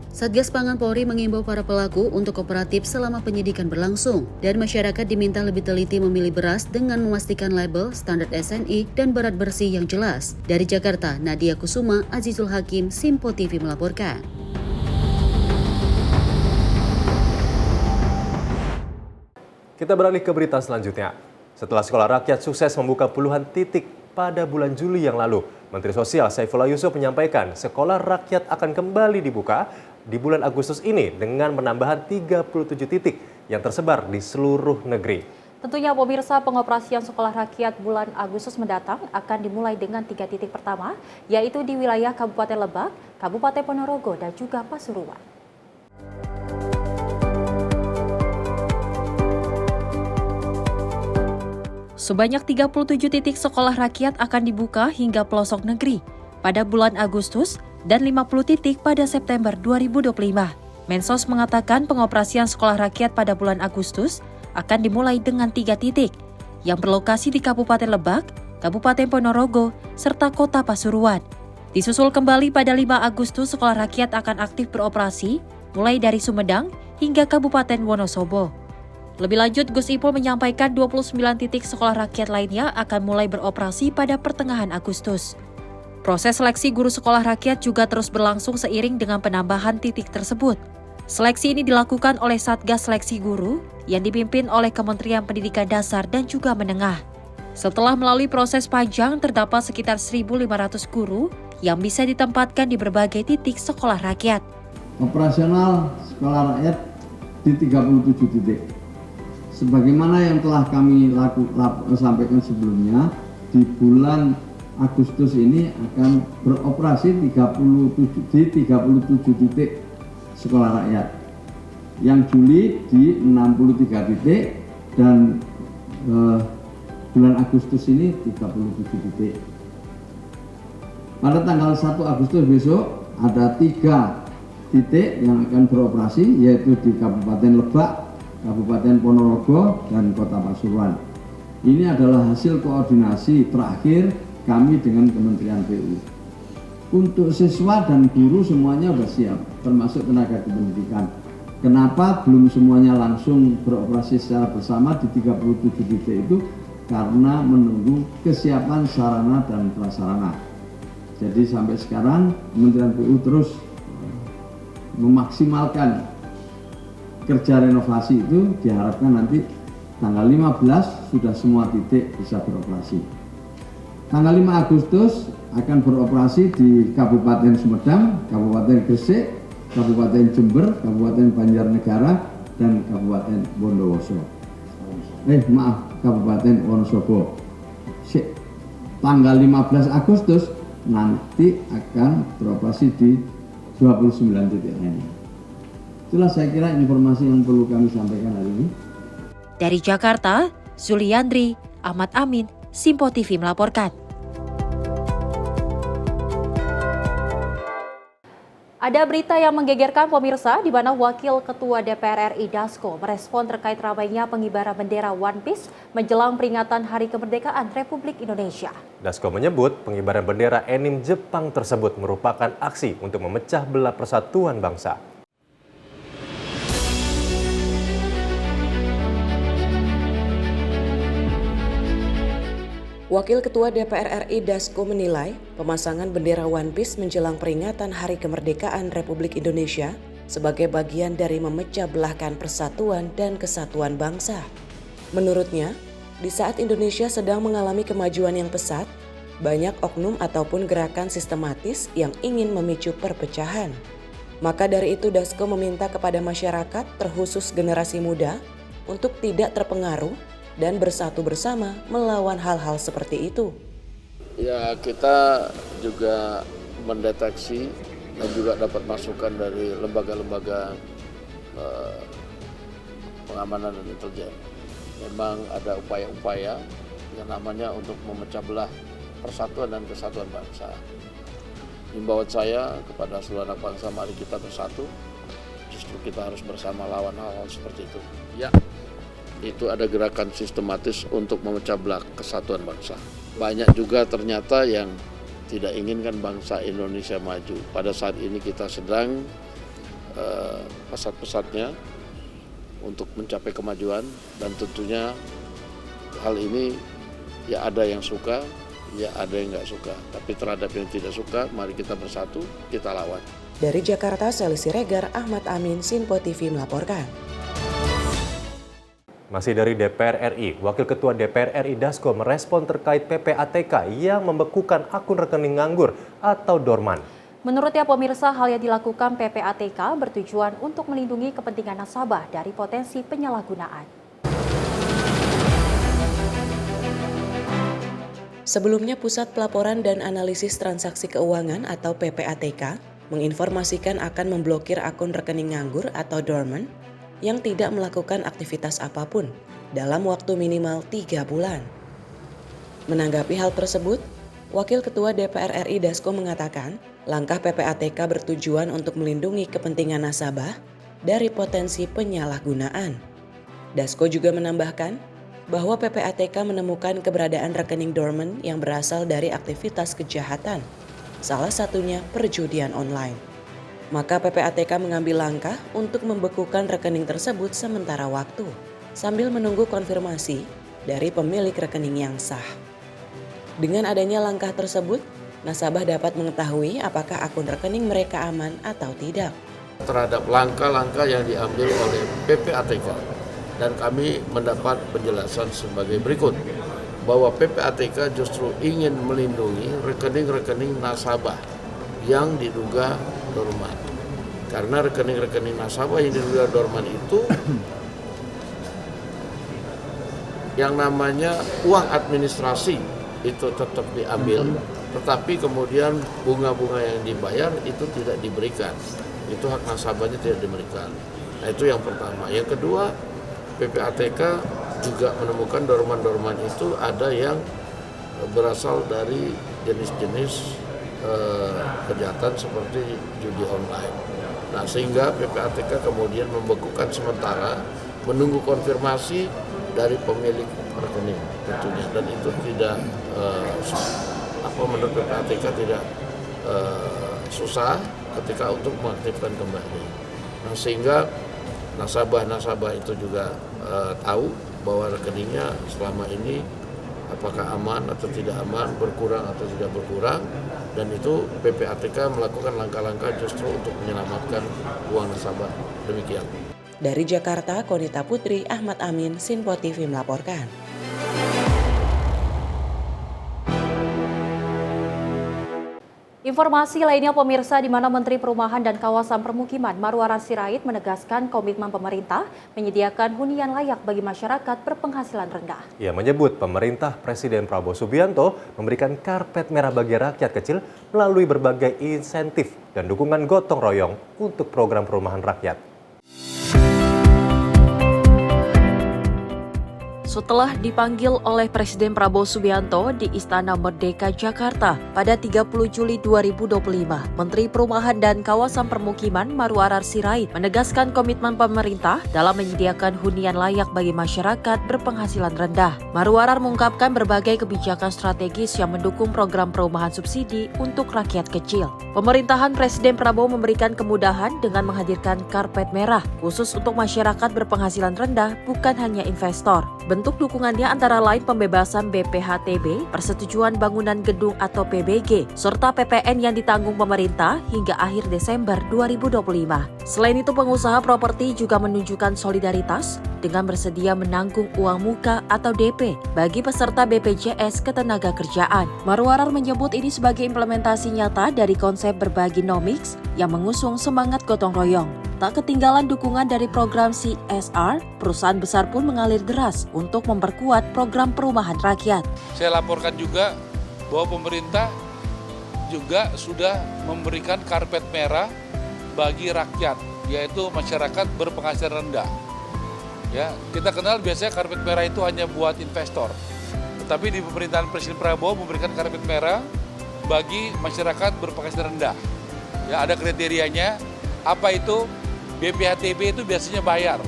Satgas Pangan Polri mengimbau para pelaku untuk kooperatif selama penyidikan berlangsung dan masyarakat diminta lebih teliti memilih beras dengan memastikan label, standar SNI, dan berat bersih yang jelas. Dari Jakarta, Nadia Kusuma, Azizul Hakim, Simpo TV melaporkan. Kita beralih ke berita selanjutnya. Setelah sekolah rakyat sukses membuka puluhan titik pada bulan Juli yang lalu, Menteri Sosial Saifullah Yusuf menyampaikan sekolah rakyat akan kembali dibuka di bulan Agustus ini dengan penambahan 37 titik yang tersebar di seluruh negeri. Tentunya pemirsa, pengoperasian sekolah rakyat bulan Agustus mendatang akan dimulai dengan 3 titik pertama, yaitu di wilayah Kabupaten Lebak, Kabupaten Ponorogo, dan juga Pasuruan. Sebanyak 37 titik sekolah rakyat akan dibuka hingga pelosok negeri pada bulan Agustus dan 50 titik pada September 2025. Mensos mengatakan pengoperasian sekolah rakyat pada bulan Agustus akan dimulai dengan 3 titik yang berlokasi di Kabupaten Lebak, Kabupaten Ponorogo, serta Kota Pasuruan. Disusul kembali pada 5 Agustus sekolah rakyat akan aktif beroperasi mulai dari Sumedang hingga Kabupaten Wonosobo. Lebih lanjut, Gus Ipul menyampaikan 29 titik sekolah rakyat lainnya akan mulai beroperasi pada pertengahan Agustus. Proses seleksi guru sekolah rakyat juga terus berlangsung seiring dengan penambahan titik tersebut. Seleksi ini dilakukan oleh Satgas Seleksi Guru yang dipimpin oleh Kementerian Pendidikan Dasar dan juga Menengah. Setelah melalui proses panjang, terdapat sekitar 1.500 guru yang bisa ditempatkan di berbagai titik sekolah rakyat. Operasional sekolah rakyat di 37 titik. Sebagaimana yang telah kami sampaikan sebelumnya, di bulan Agustus ini akan beroperasi di 37 titik sekolah rakyat. Yang Juli di 63 titik dan bulan Agustus ini 37 titik. Pada tanggal 1 Agustus besok ada 3 titik yang akan beroperasi, yaitu di Kabupaten Lebak, Kabupaten Ponorogo, dan Kota Pasuruan. Ini adalah hasil koordinasi terakhir kami dengan Kementerian PU. Untuk siswa dan guru semuanya sudah siap, termasuk tenaga kependidikan. Kenapa belum semuanya langsung beroperasi secara bersama di 37 titik itu? Karena menunggu kesiapan sarana dan prasarana. Jadi sampai sekarang Kementerian PU terus memaksimalkan kerja renovasi itu, diharapkan nanti tanggal 15 sudah semua titik bisa beroperasi. Tanggal 5 Agustus akan beroperasi di Kabupaten Sumedang, Kabupaten Gresik, Kabupaten Jember, Kabupaten Banjarnegara, dan Kabupaten Bondowoso. Kabupaten Wonosobo. Tanggal 15 Agustus nanti akan beroperasi di 29 titik lainnya. Itulah saya kira informasi yang perlu kami sampaikan hari ini. Dari Jakarta, Zuliandri, Ahmad Amin, Simpo TV melaporkan. Ada berita yang menggegerkan pemirsa, di mana Wakil Ketua DPR RI Dasko merespon terkait ramainya pengibaran bendera One Piece menjelang peringatan Hari Kemerdekaan Republik Indonesia. Dasko menyebut pengibaran bendera anime Jepang tersebut merupakan aksi untuk memecah belah persatuan bangsa. Wakil Ketua DPR RI Dasko menilai pemasangan bendera One Piece menjelang peringatan Hari Kemerdekaan Republik Indonesia sebagai bagian dari memecah belahkan persatuan dan kesatuan bangsa. Menurutnya, di saat Indonesia sedang mengalami kemajuan yang pesat, banyak oknum ataupun gerakan sistematis yang ingin memicu perpecahan. Maka dari itu Dasko meminta kepada masyarakat, terkhusus generasi muda, untuk tidak terpengaruh dan bersatu bersama melawan hal-hal seperti itu. Ya, kita juga mendeteksi dan juga dapat masukan dari lembaga-lembaga pengamanan dan intelijen. Memang ada upaya-upaya yang namanya untuk memecah belah persatuan dan kesatuan bangsa. Himbauan saya kepada seluruh anak bangsa, mari kita bersatu. Justru kita harus bersama lawan hal-hal seperti itu. Ya. Itu ada gerakan sistematis untuk memecah belah kesatuan bangsa. Banyak juga ternyata yang tidak inginkan bangsa Indonesia maju. Pada saat ini kita sedang pesat-pesatnya untuk mencapai kemajuan, dan tentunya hal ini ya ada yang suka, ya ada yang nggak suka. Tapi terhadap yang tidak suka, mari kita bersatu, kita lawan. Dari Jakarta, Seli Siregar, Ahmad Amin, Simpo TV melaporkan. Masih dari DPR RI, Wakil Ketua DPR RI Dasko merespon terkait PPATK yang membekukan akun rekening nganggur atau dorman. Menurutnya pemirsa, hal yang dilakukan PPATK bertujuan untuk melindungi kepentingan nasabah dari potensi penyalahgunaan. Sebelumnya, Pusat Pelaporan dan Analisis Transaksi Keuangan atau PPATK menginformasikan akan memblokir akun rekening nganggur atau dormant yang tidak melakukan aktivitas apapun dalam waktu minimal 3 bulan. Menanggapi hal tersebut, Wakil Ketua DPR RI Dasko mengatakan, langkah PPATK bertujuan untuk melindungi kepentingan nasabah dari potensi penyalahgunaan. Dasko juga menambahkan bahwa PPATK menemukan keberadaan rekening dormant yang berasal dari aktivitas kejahatan, salah satunya perjudian online. Maka PPATK mengambil langkah untuk membekukan rekening tersebut sementara waktu, sambil menunggu konfirmasi dari pemilik rekening yang sah. Dengan adanya langkah tersebut, nasabah dapat mengetahui apakah akun rekening mereka aman atau tidak. Terhadap langkah-langkah yang diambil oleh PPATK, dan kami mendapat penjelasan sebagai berikut, bahwa PPATK justru ingin melindungi rekening-rekening nasabah yang diduga dorman. Karena rekening-rekening nasabah yang diduga dorman itu yang namanya uang administrasi itu tetap diambil, tetapi kemudian bunga-bunga yang dibayar itu tidak diberikan. Itu hak nasabahnya tidak diberikan. Nah, itu yang pertama. Yang kedua, PPATK juga menemukan dorman-dorman itu ada yang berasal dari jenis-jenis kejahatan seperti judi online. Nah, sehingga PPATK kemudian membekukan sementara menunggu konfirmasi dari pemilik rekening tentunya, dan itu tidak menurut PPATK tidak susah ketika untuk mengaktifkan kembali. Nah, sehingga nasabah-nasabah itu juga tahu bahwa rekeningnya selama ini apakah aman atau tidak aman, berkurang atau tidak berkurang, dan itu PPATK melakukan langkah-langkah justru untuk menyelamatkan uang nasabah. Demikian. Dari Jakarta, Konita Putri, Ahmad Amin, Sinpo TV melaporkan. Informasi lainnya pemirsa, di mana Menteri Perumahan dan Kawasan Permukiman Marwarar Sirait menegaskan komitmen pemerintah menyediakan hunian layak bagi masyarakat berpenghasilan rendah. Ia menyebut pemerintah Presiden Prabowo Subianto memberikan karpet merah bagi rakyat kecil melalui berbagai insentif dan dukungan gotong royong untuk program perumahan rakyat. Setelah dipanggil oleh Presiden Prabowo Subianto di Istana Merdeka Jakarta pada 30 Juli 2025, Menteri Perumahan dan Kawasan Permukiman Marwarar Sirait menegaskan komitmen pemerintah dalam menyediakan hunian layak bagi masyarakat berpenghasilan rendah. Marwarar mengungkapkan berbagai kebijakan strategis yang mendukung program perumahan subsidi untuk rakyat kecil. Pemerintahan Presiden Prabowo memberikan kemudahan dengan menghadirkan karpet merah khusus untuk masyarakat berpenghasilan rendah, bukan hanya investor. Bentuk dukungannya antara lain pembebasan BPHTB, persetujuan bangunan gedung atau PBG, serta PPN yang ditanggung pemerintah hingga akhir Desember 2025. Selain itu, pengusaha properti juga menunjukkan solidaritas dengan bersedia menanggung uang muka atau DP bagi peserta BPJS Ketenagakerjaan. Marwarar menyebut ini sebagai implementasi nyata dari konsep berbagi Nomics yang mengusung semangat gotong royong. Tak ketinggalan dukungan dari program CSR, perusahaan besar pun mengalir deras untuk memperkuat program perumahan rakyat. Saya laporkan juga bahwa pemerintah juga sudah memberikan karpet merah bagi rakyat, yaitu masyarakat berpenghasilan rendah. Ya, kita kenal biasanya karpet merah itu hanya buat investor. Tetapi di pemerintahan Presiden Prabowo memberikan karpet merah bagi masyarakat berpenghasilan rendah. Ya, ada kriterianya. Apa itu? BPHTB itu biasanya bayar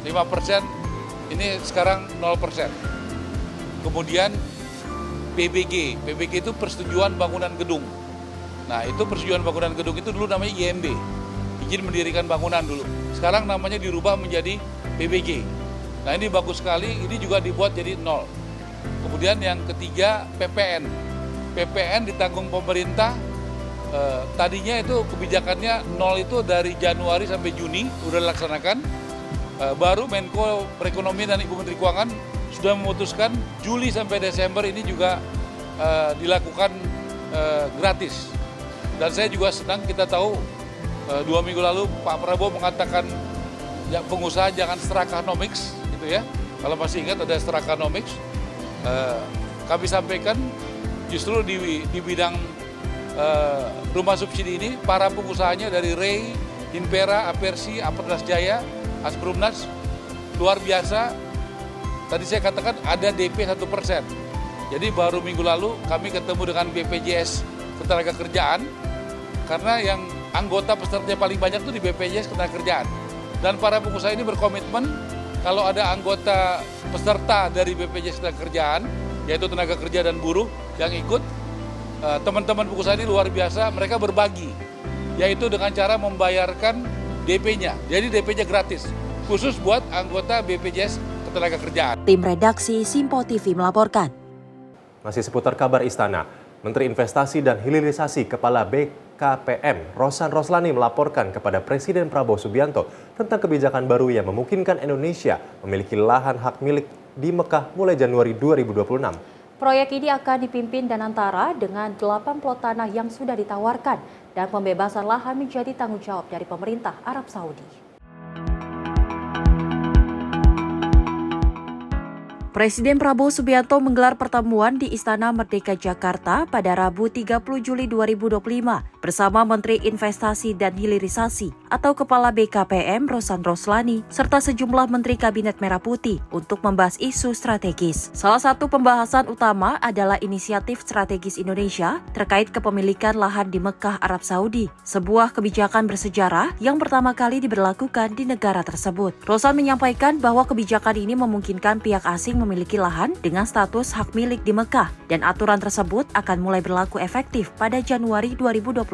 5%, ini sekarang 0%. Kemudian PBG itu persetujuan bangunan gedung. Nah, itu persetujuan bangunan gedung itu dulu namanya IMB, izin mendirikan bangunan dulu. Sekarang namanya dirubah menjadi PBG. Nah, ini bagus sekali, ini juga dibuat jadi 0. Kemudian yang ketiga PPN. PPN ditanggung pemerintah. Tadinya itu kebijakannya 0 itu dari Januari sampai Juni udah dilaksanakan. Baru Menko Perekonomian dan Ibu Menteri Keuangan sudah memutuskan Juli sampai Desember ini juga dilakukan gratis. Dan saya juga senang, kita tahu 2 minggu lalu Pak Prabowo mengatakan ya, pengusaha jangan Strakanomics gitu ya. Kalau masih ingat ada Strakanomics. Kami sampaikan justru di bidang rumah subsidi ini, para pengusahanya dari Ray, Impera, Apersi, Aperdas Jaya, Asperumnas, luar biasa. Tadi saya katakan ada DP 1%. Jadi baru minggu lalu kami ketemu dengan BPJS Ketenagakerjaan, karena yang anggota peserta paling banyak itu di BPJS Ketenagakerjaan. Dan para pengusaha ini berkomitmen kalau ada anggota peserta dari BPJS Ketenagakerjaan, yaitu tenaga kerja dan buruh yang ikut, teman-teman pengusaha ini luar biasa, mereka berbagi, yaitu dengan cara membayarkan DP-nya. Jadi DP-nya gratis, khusus buat anggota BPJS Ketenagakerjaan. Tim redaksi Simpo TV melaporkan. Masih seputar kabar Istana, Menteri Investasi dan Hilirisasi Kepala BKPM Rosan Roslani melaporkan kepada Presiden Prabowo Subianto tentang kebijakan baru yang memungkinkan Indonesia memiliki lahan hak milik di Mekah mulai Januari 2026. Proyek ini akan dipimpin Danantara dengan 8 plot tanah yang sudah ditawarkan dan pembebasan lahan menjadi tanggung jawab dari pemerintah Arab Saudi. Presiden Prabowo Subianto menggelar pertemuan di Istana Merdeka Jakarta pada Rabu 30 Juli 2025 bersama Menteri Investasi dan Hilirisasi atau Kepala BKPM Rosan Roslani serta sejumlah Menteri Kabinet Merah Putih untuk membahas isu strategis. Salah satu pembahasan utama adalah inisiatif strategis Indonesia terkait kepemilikan lahan di Mekah, Arab Saudi, sebuah kebijakan bersejarah yang pertama kali diberlakukan di negara tersebut. Rosan menyampaikan bahwa kebijakan ini memungkinkan pihak asing memiliki lahan dengan status hak milik di Mekah dan aturan tersebut akan mulai berlaku efektif pada Januari 2026.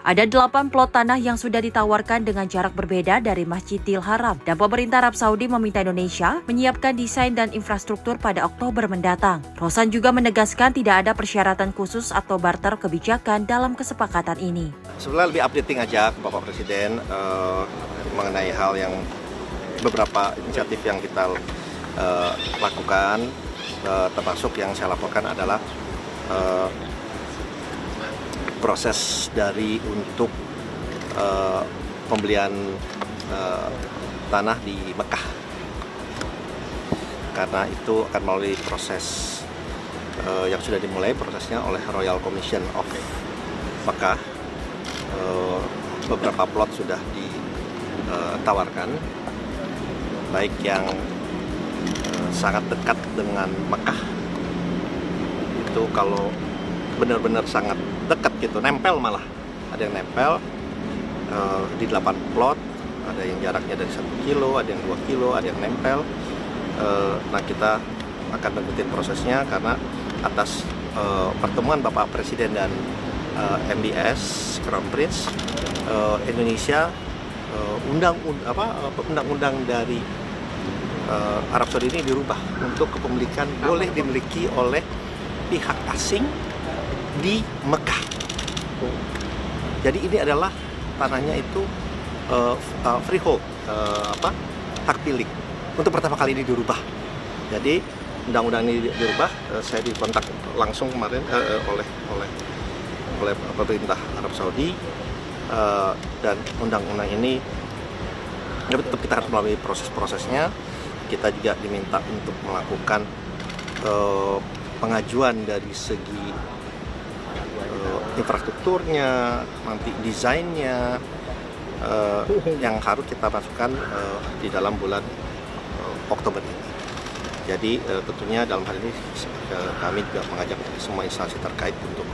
Ada 8 plot tanah yang sudah ditawarkan dengan jarak berbeda dari Masjidil Haram dan pemerintah Arab Saudi meminta Indonesia menyiapkan desain dan infrastruktur pada Oktober mendatang. Rosan juga menegaskan tidak ada persyaratan khusus atau barter kebijakan dalam kesepakatan ini. Sebenarnya lebih updating aja ke Bapak Presiden mengenai hal yang beberapa inisiatif yang kita lakukan, termasuk yang saya laporkan adalah proses dari untuk pembelian tanah di Mekah, karena itu akan melalui proses yang sudah dimulai prosesnya oleh Royal Commission of Mekah. Beberapa plot sudah ditawarkan, baik yang sangat dekat dengan Mekah, itu kalau benar-benar sangat dekat gitu, nempel malah, ada yang nempel di 8 plot, ada yang jaraknya dari 1 kilo, ada yang 2 kilo, ada yang nempel. Nah, kita akan mengikuti prosesnya karena atas pertemuan Bapak Presiden dan MBS Crown Prince, Indonesia undang-undang dari Arab Saudi ini dirubah untuk kepemilikan boleh dimiliki oleh pihak asing di Mekah. Jadi ini adalah tanahnya itu freehold, hak milik. Untuk pertama kali ini dirubah. Jadi undang-undang ini dirubah. Saya dikontak langsung kemarin oleh pemerintah Arab Saudi, dan undang-undang ini tetap kita harus melalui proses-prosesnya. Kita juga diminta untuk melakukan pengajuan dari segi infrastrukturnya, nanti desainnya, yang harus kita masukkan di dalam bulan Oktober ini. Jadi tentunya dalam hal ini kami juga mengajak semua instansi terkait untuk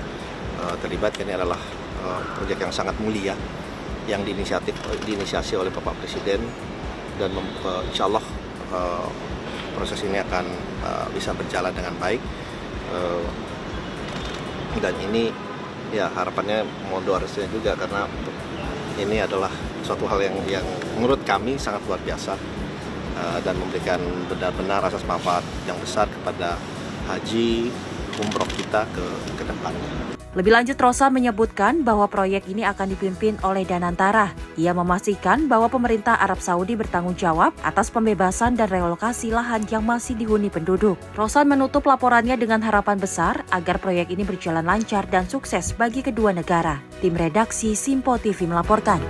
terlibat. Ini adalah proyek yang sangat mulia yang diinisiasi oleh Bapak Presiden, dan insya Allah proses ini akan bisa berjalan dengan baik, dan ini ya harapannya mohon doa restunya juga, karena ini adalah suatu hal yang menurut kami sangat luar biasa, dan memberikan benar-benar asas manfaat yang besar kepada haji umroh kita ke depannya. Lebih lanjut, Rosan menyebutkan bahwa proyek ini akan dipimpin oleh Danantara. Ia memastikan bahwa pemerintah Arab Saudi bertanggung jawab atas pembebasan dan relokasi lahan yang masih dihuni penduduk. Rosan menutup laporannya dengan harapan besar agar proyek ini berjalan lancar dan sukses bagi kedua negara. Tim redaksi Simpo TV melaporkan.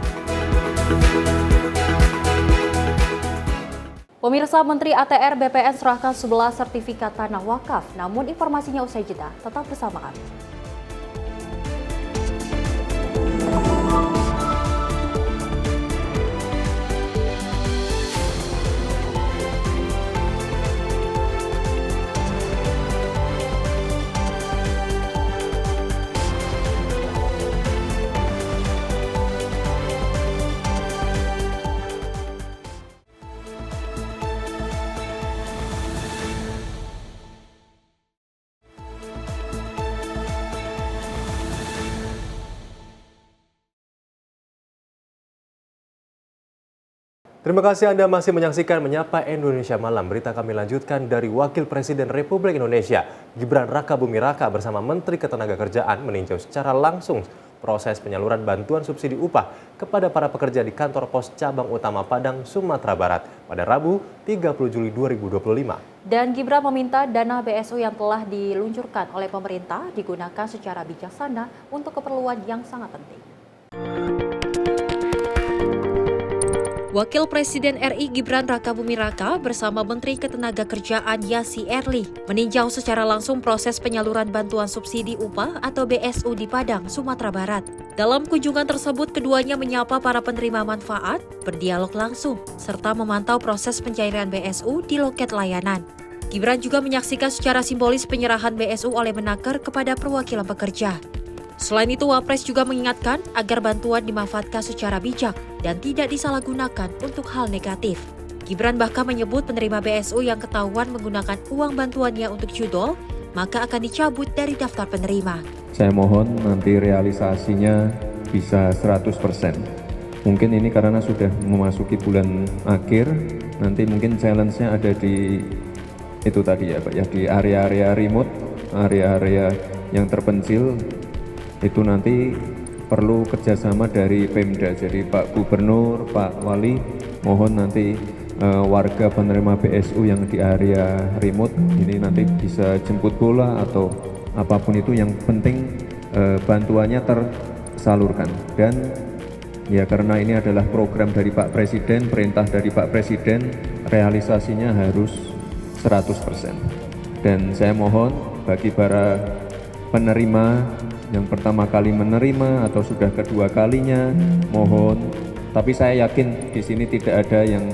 Pemirsa, Menteri ATR BPN serahkan 11 sertifikat tanah wakaf. Namun informasinya usai jeda. Tetap bersama kami. Terima kasih Anda masih menyaksikan Menyapa Indonesia Malam. Berita kami lanjutkan dari Wakil Presiden Republik Indonesia, Gibran Rakabuming Raka bersama Menteri Ketenagakerjaan meninjau secara langsung proses penyaluran bantuan subsidi upah kepada para pekerja di kantor pos cabang utama Padang, Sumatera Barat pada Rabu 30 Juli 2025. Dan Gibran meminta dana BSU yang telah diluncurkan oleh pemerintah digunakan secara bijaksana untuk keperluan yang sangat penting. Wakil Presiden RI Gibran Rakabuming Raka bersama Menteri Ketenagakerjaan Yassi Erli meninjau secara langsung proses penyaluran bantuan subsidi upah atau BSU di Padang, Sumatera Barat. Dalam kunjungan tersebut, keduanya menyapa para penerima manfaat, berdialog langsung, serta memantau proses pencairan BSU di loket layanan. Gibran juga menyaksikan secara simbolis penyerahan BSU oleh Menaker kepada perwakilan pekerja. Selain itu, Wapres juga mengingatkan agar bantuan dimanfaatkan secara bijak dan tidak disalahgunakan untuk hal negatif. Gibran bahkan menyebut penerima BSU yang ketahuan menggunakan uang bantuannya untuk judol, maka akan dicabut dari daftar penerima. Saya mohon nanti realisasinya bisa 100%. Mungkin ini karena sudah memasuki bulan akhir, nanti mungkin challenge-nya ada di itu tadi ya Pak ya, di area-area remote, area-area yang terpencil. Itu nanti perlu kerjasama dari Pemda, jadi Pak Gubernur, Pak Wali, mohon nanti warga penerima BSU yang di area remote ini nanti bisa jemput bola atau apapun itu, yang penting bantuannya tersalurkan. Dan ya karena ini adalah program dari Pak Presiden, perintah dari Pak Presiden, realisasinya harus 100%. Dan saya mohon bagi para penerima yang pertama kali menerima atau sudah kedua kalinya, mohon. Tapi saya yakin di sini tidak ada yang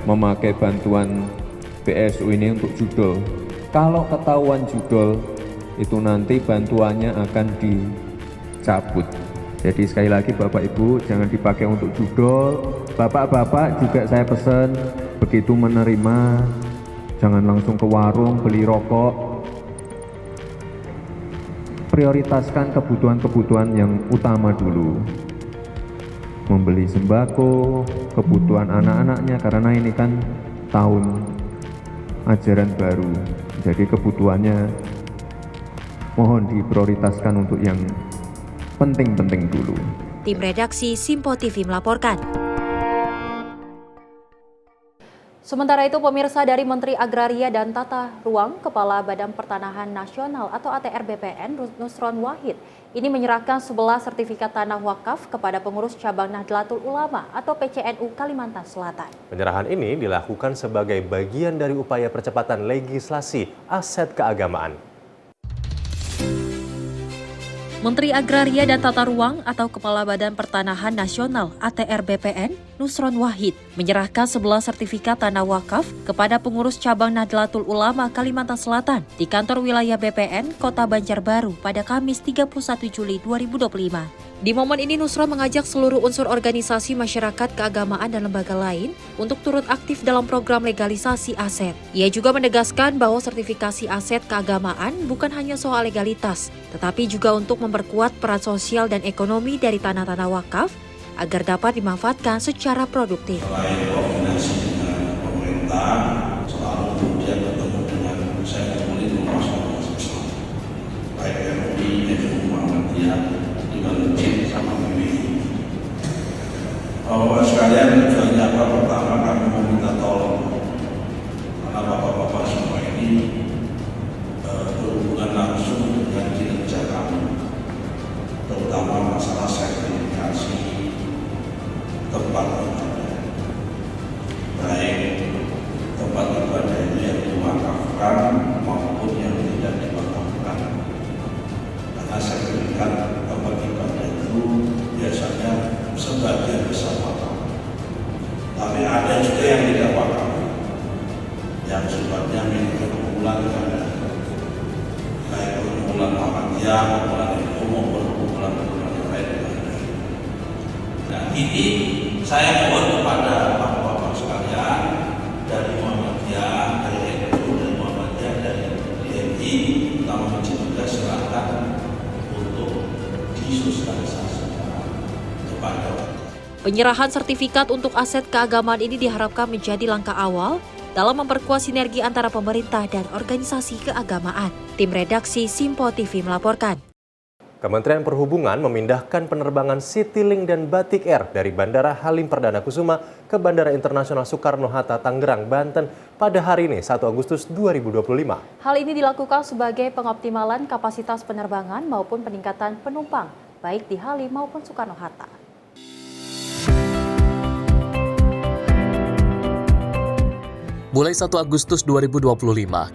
memakai bantuan BSU ini untuk judol. Kalau ketahuan judol, itu nanti bantuannya akan dicabut. Jadi sekali lagi Bapak Ibu, jangan dipakai untuk judol. Bapak-bapak juga saya pesan, begitu menerima, jangan langsung ke warung beli rokok. Prioritaskan kebutuhan-kebutuhan yang utama dulu. Membeli sembako, kebutuhan anak-anaknya, karena ini kan tahun ajaran baru. Jadi kebutuhannya mohon diprioritaskan untuk yang penting-penting dulu. Tim redaksi Simpo TV melaporkan. Sementara itu, pemirsa, dari Menteri Agraria dan Tata Ruang, Kepala Badan Pertanahan Nasional atau ATR BPN, Nusron Wahid, ini menyerahkan 11 sertifikat tanah wakaf kepada pengurus cabang Nahdlatul Ulama atau PCNU Kalimantan Selatan. Penyerahan ini dilakukan sebagai bagian dari upaya percepatan legislasi aset keagamaan. Menteri Agraria dan Tata Ruang atau Kepala Badan Pertanahan Nasional ATR BPN, Nusron Wahid, menyerahkan 11 sertifikat tanah wakaf kepada pengurus cabang Nahdlatul Ulama Kalimantan Selatan di kantor wilayah BPN Kota Banjarbaru pada Kamis 31 Juli 2025. Di momen ini, Nusron mengajak seluruh unsur organisasi masyarakat keagamaan dan lembaga lain untuk turut aktif dalam program legalisasi aset. Ia juga menegaskan bahwa sertifikasi aset keagamaan bukan hanya soal legalitas, tetapi juga untuk memperkuat peran sosial dan ekonomi dari tanah-tanah wakaf agar dapat dimanfaatkan secara produktif. Selain koordinasi dengan pemerintah, selalu kemudian bertemu dengan saya memilih masyarakat Islam, baik MUI, NU Muhammadiyah, juga Masjid sama PBI. Bapak-bapak sekalian, tujuannya apa? Pertama, kami meminta tolong karena bapak-bapak semua ini berhubungan langsung dengan kinerja kami, terutama masalah sertifikasi tempat ibadah, baik tempat ibadah itu yang diwakafkan maupun yang tidak diwakafkan. Karena sertifikat tempat ibadah itu biasanya sebagian besar wakaf, tapi ada juga yang tidak wakaf, yang sifatnya milik perkumpulan ibadah, baik perkumpulan Muhammadiyah, perkumpulan NU maupun perkumpulan yang lain. Nah, ini saya mohon kepada bapak-bapak sekalian dari Muhammadiyah, dari NU, dari Muhammadiyah, dari DNI, utama Masjid juga silakan untuk disosialisasikan kepada Penyerahan sertifikat untuk aset keagamaan ini diharapkan menjadi langkah awal dalam memperkuat sinergi antara pemerintah dan organisasi keagamaan. Tim redaksi Simpo TV melaporkan. Kementerian Perhubungan memindahkan penerbangan Citylink dan Batik Air dari Bandara Halim Perdana Kusuma ke Bandara Internasional Soekarno-Hatta, Tangerang, Banten pada hari ini 1 Agustus 2025. Hal ini dilakukan sebagai pengoptimalan kapasitas penerbangan maupun peningkatan penumpang, baik di Halim maupun Soekarno-Hatta. Mulai 1 Agustus 2025,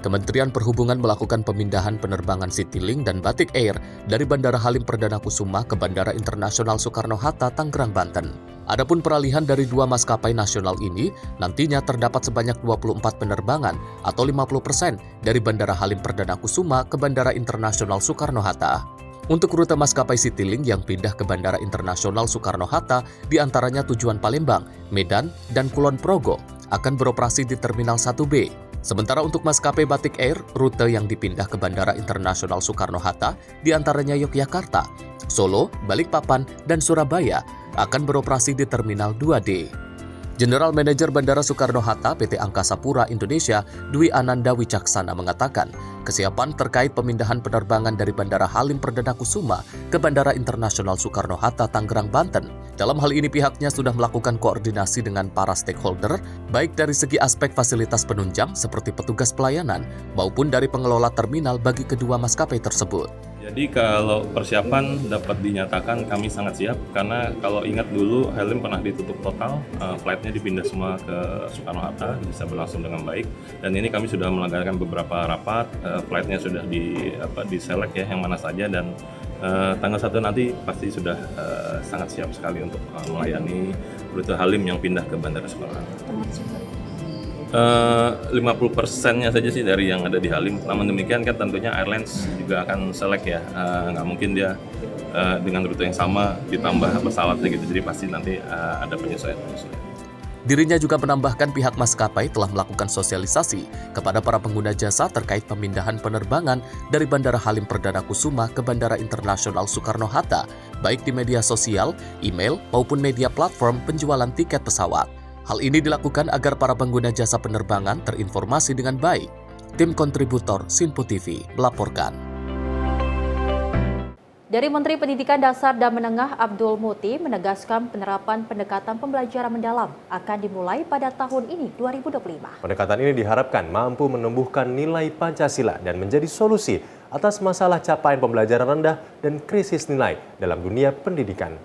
Kementerian Perhubungan melakukan pemindahan penerbangan Citylink dan Batik Air dari Bandara Halim Perdana Kusuma ke Bandara Internasional Soekarno-Hatta, Tangerang, Banten. Adapun peralihan dari 2 maskapai nasional ini, nantinya terdapat sebanyak 24 penerbangan atau 50% dari Bandara Halim Perdana Kusuma ke Bandara Internasional Soekarno-Hatta. Untuk rute maskapai Citylink yang pindah ke Bandara Internasional Soekarno-Hatta, diantaranya tujuan Palembang, Medan, dan Kulon Progo, akan beroperasi di Terminal 1B. Sementara untuk maskapai Batik Air, rute yang dipindah ke Bandara Internasional Soekarno-Hatta, diantaranya Yogyakarta, Solo, Balikpapan, dan Surabaya, akan beroperasi di Terminal 2D. General Manager Bandara Soekarno-Hatta PT Angkasa Pura Indonesia, Dwi Ananda Wicaksana mengatakan, kesiapan terkait pemindahan penerbangan dari Bandara Halim Perdana Kusuma ke Bandara Internasional Soekarno-Hatta, Tangerang, Banten. Dalam hal ini pihaknya sudah melakukan koordinasi dengan para stakeholder, baik dari segi aspek fasilitas penunjang seperti petugas pelayanan, maupun dari pengelola terminal bagi kedua maskapai tersebut. Jadi kalau persiapan dapat dinyatakan kami sangat siap, karena kalau ingat dulu Halim pernah ditutup total, flightnya dipindah semua ke Soekarno-Hatta, bisa berlangsung dengan baik. Dan ini kami sudah melakukan beberapa rapat, flightnya sudah diselect ya yang mana saja, dan tanggal 1 nanti pasti sudah sangat siap sekali untuk melayani rute Halim yang pindah ke Bandara Soekarno-Hatta. 50%-nya saja sih dari yang ada di Halim. Namun demikian kan tentunya airlines juga akan select ya, nggak mungkin dia dengan rute yang sama ditambah pesawatnya gitu. Jadi pasti nanti ada penyesuaian. Dirinya juga menambahkan pihak maskapai telah melakukan sosialisasi kepada para pengguna jasa terkait pemindahan penerbangan dari Bandara Halim Perdana Kusuma ke Bandara Internasional Soekarno-Hatta, baik di media sosial, email, maupun media platform penjualan tiket pesawat. Hal ini dilakukan agar para pengguna jasa penerbangan terinformasi dengan baik. Tim kontributor Simpo TV melaporkan. Dari Menteri Pendidikan Dasar dan Menengah Abdul Muti menegaskan penerapan pendekatan pembelajaran mendalam akan dimulai pada tahun ini 2025. Pendekatan ini diharapkan mampu menumbuhkan nilai Pancasila dan menjadi solusi atas masalah capaian pembelajaran rendah dan krisis nilai dalam dunia pendidikan.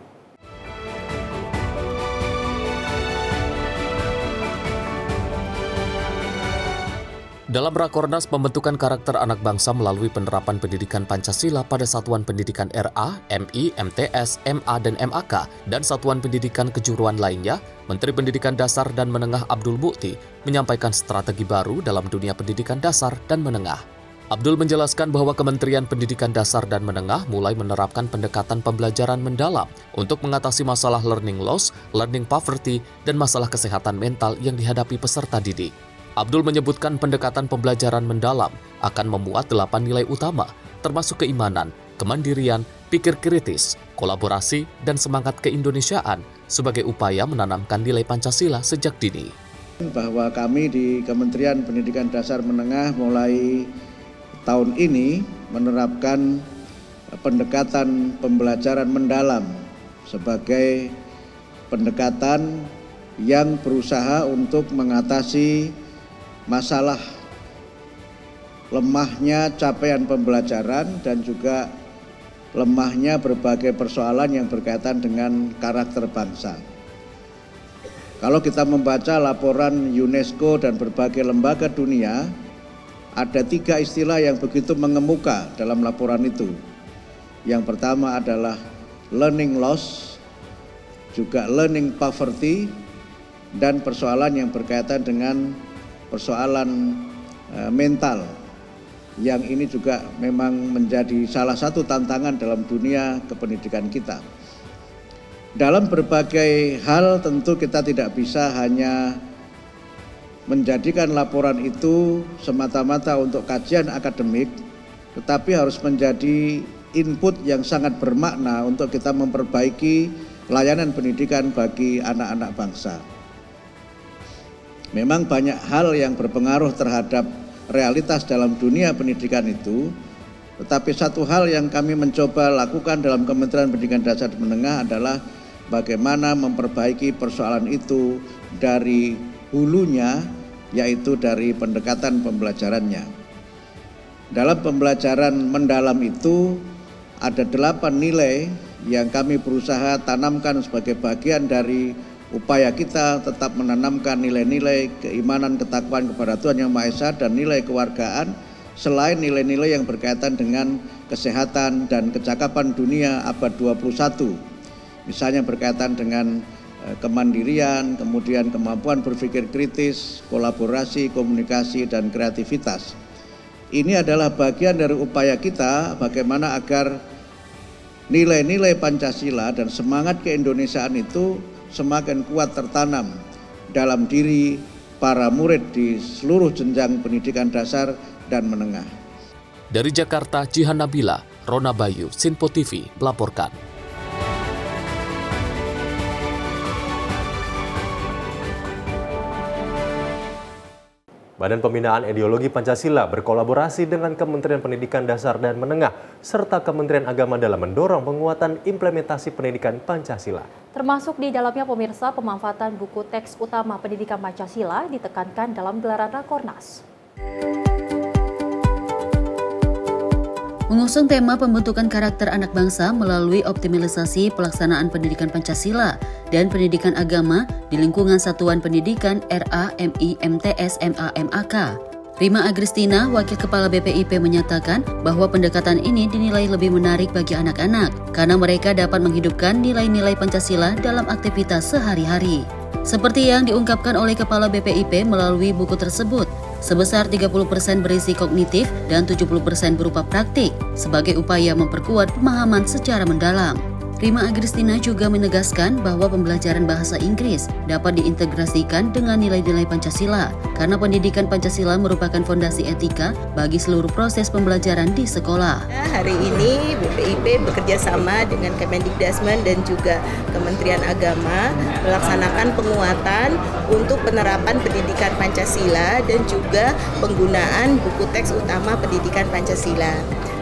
Dalam Rakornas Pembentukan Karakter Anak Bangsa melalui penerapan pendidikan Pancasila pada Satuan Pendidikan RA, MI, MTS, MA, dan MAK, dan Satuan Pendidikan Kejuruan lainnya, Menteri Pendidikan Dasar dan Menengah Abdul Muti menyampaikan strategi baru dalam dunia pendidikan dasar dan menengah. Abdul menjelaskan bahwa Kementerian Pendidikan Dasar dan Menengah mulai menerapkan pendekatan pembelajaran mendalam untuk mengatasi masalah learning loss, learning poverty, dan masalah kesehatan mental yang dihadapi peserta didik. Abdul menyebutkan pendekatan pembelajaran mendalam akan memuat 8 nilai utama, termasuk keimanan, kemandirian, pikir kritis, kolaborasi, dan semangat keindonesiaan sebagai upaya menanamkan nilai Pancasila sejak dini. Bahwa kami di Kementerian Pendidikan Dasar Menengah mulai tahun ini menerapkan pendekatan pembelajaran mendalam sebagai pendekatan yang berusaha untuk mengatasi masalah lemahnya capaian pembelajaran dan juga lemahnya berbagai persoalan yang berkaitan dengan karakter bangsa. Kalau kita membaca laporan UNESCO dan berbagai lembaga dunia, ada 3 istilah yang begitu mengemuka dalam laporan itu. Yang pertama adalah learning loss, juga learning poverty, dan persoalan yang berkaitan dengan persoalan mental, yang ini juga memang menjadi salah satu tantangan dalam dunia kependidikan kita. Dalam berbagai hal tentu kita tidak bisa hanya menjadikan laporan itu semata-mata untuk kajian akademik, tetapi harus menjadi input yang sangat bermakna untuk kita memperbaiki layanan pendidikan bagi anak-anak bangsa. Memang banyak hal yang berpengaruh terhadap realitas dalam dunia pendidikan itu, tetapi satu hal yang kami mencoba lakukan dalam Kementerian Pendidikan Dasar dan Menengah adalah bagaimana memperbaiki persoalan itu dari hulunya, yaitu dari pendekatan pembelajarannya. Dalam pembelajaran mendalam itu ada 8 nilai yang kami berusaha tanamkan sebagai bagian dari upaya kita tetap menanamkan nilai-nilai keimanan, ketakwaan kepada Tuhan Yang Maha Esa dan nilai kewargaan, selain nilai-nilai yang berkaitan dengan kesehatan dan kecakapan dunia abad 21. Misalnya berkaitan dengan kemandirian, kemudian kemampuan berpikir kritis, kolaborasi, komunikasi, dan kreativitas. Ini adalah bagian dari upaya kita bagaimana agar nilai-nilai Pancasila dan semangat keindonesiaan itu semakin kuat tertanam dalam diri para murid di seluruh jenjang pendidikan dasar dan menengah. Dari Jakarta, Jihan Nabila, Rona Bayu, Sinpo TV melaporkan. Badan Pembinaan Ideologi Pancasila berkolaborasi dengan Kementerian Pendidikan Dasar dan Menengah serta Kementerian Agama dalam mendorong penguatan implementasi pendidikan Pancasila. Termasuk di dalamnya pemirsa, pemanfaatan buku teks utama pendidikan Pancasila ditekankan dalam gelaran Rakornas. Mengusung tema pembentukan karakter anak bangsa melalui optimalisasi pelaksanaan pendidikan Pancasila dan pendidikan agama di lingkungan Satuan Pendidikan RAMIMTS-MAMAK. Rima Agristina, Wakil Kepala BPIP menyatakan bahwa pendekatan ini dinilai lebih menarik bagi anak-anak karena mereka dapat menghidupkan nilai-nilai Pancasila dalam aktivitas sehari-hari. Seperti yang diungkapkan oleh Kepala BPIP melalui buku tersebut, sebesar 30% berisi kognitif dan 70% berupa praktik sebagai upaya memperkuat pemahaman secara mendalam. Rima Agristina juga menegaskan bahwa pembelajaran bahasa Inggris dapat diintegrasikan dengan nilai-nilai Pancasila karena pendidikan Pancasila merupakan fondasi etika bagi seluruh proses pembelajaran di sekolah. Hari ini BPIP bekerja sama dengan Kemendikdasmen dan juga Kementerian Agama melaksanakan penguatan untuk penerapan pendidikan Pancasila dan juga penggunaan buku teks utama pendidikan Pancasila.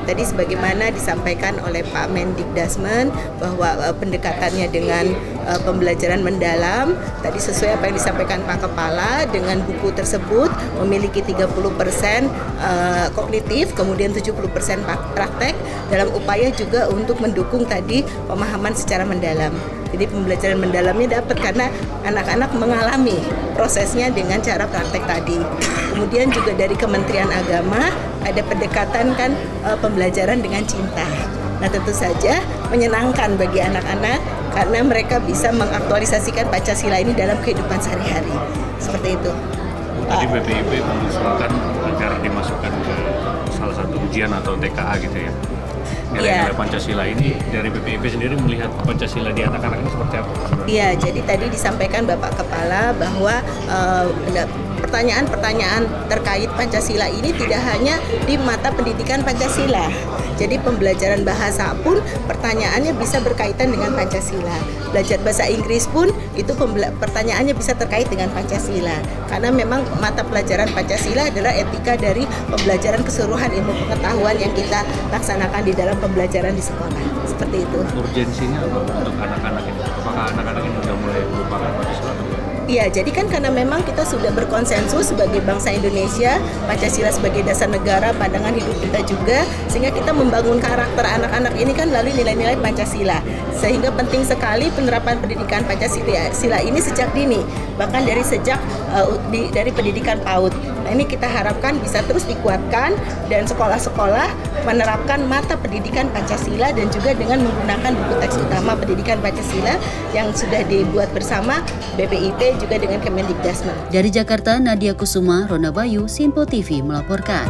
Tadi sebagaimana disampaikan oleh Pak Mendikdasmen bahwa pendekatannya dengan pembelajaran mendalam, tadi sesuai apa yang disampaikan Pak Kepala, dengan buku tersebut memiliki 30% kognitif, kemudian 70% praktek dalam upaya juga untuk mendukung tadi pemahaman secara mendalam. Jadi pembelajaran mendalamnya dapat karena anak-anak mengalami prosesnya dengan cara praktek tadi. Kemudian juga dari Kementerian Agama ada pendekatan kan pembelajaran dengan cinta. Nah tentu saja menyenangkan bagi anak-anak karena mereka bisa mengaktualisasikan Pancasila ini dalam kehidupan sehari-hari. Seperti itu. Tadi BPIP mengusulkan agar dimasukkan ke salah satu ujian atau TKA gitu ya. Nilai-nilai Pancasila ini dari BPIP sendiri melihat Pancasila di anak-anak ini seperti apa? Iya, jadi tadi disampaikan Bapak Kepala bahwa pertanyaan-pertanyaan terkait Pancasila ini tidak hanya di mata pendidikan Pancasila. Jadi pembelajaran bahasa pun pertanyaannya bisa berkaitan dengan Pancasila. Belajar bahasa Inggris pun itu pertanyaannya bisa terkait dengan Pancasila. Karena memang mata pelajaran Pancasila adalah etika dari pembelajaran keseluruhan ilmu pengetahuan yang kita laksanakan di dalam pembelajaran di sekolah. Seperti itu. Urgensinya apa untuk anak-anak ini? Apakah anak-anak ini sudah mulai melupakan Pancasila? Iya, jadi kan karena memang kita sudah berkonsensus sebagai bangsa Indonesia, Pancasila sebagai dasar negara, pandangan hidup kita juga, sehingga kita membangun karakter anak-anak ini kan melalui nilai-nilai Pancasila. Sehingga penting sekali penerapan pendidikan Pancasila ini sejak dini, bahkan dari sejak dari pendidikan PAUD. Nah, ini kita harapkan bisa terus dikuatkan dan sekolah-sekolah menerapkan mata pendidikan Pancasila dan juga dengan menggunakan buku teks utama pendidikan Pancasila yang sudah dibuat bersama BPIP juga dengan Kemendikdasmen. Dari Jakarta, Nadia Kusuma, Rona Bayu, Sinpo TV melaporkan.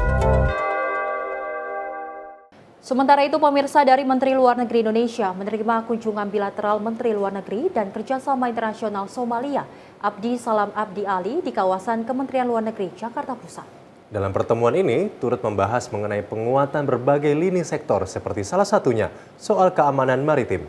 Sementara itu, pemirsa, dari Menteri Luar Negeri Indonesia menerima kunjungan bilateral Menteri Luar Negeri dan Kerjasama Internasional Somalia, Abdi Salam Abdi Ali, di kawasan Kementerian Luar Negeri, Jakarta Pusat. Dalam pertemuan ini, turut membahas mengenai penguatan berbagai lini sektor seperti salah satunya soal keamanan maritim.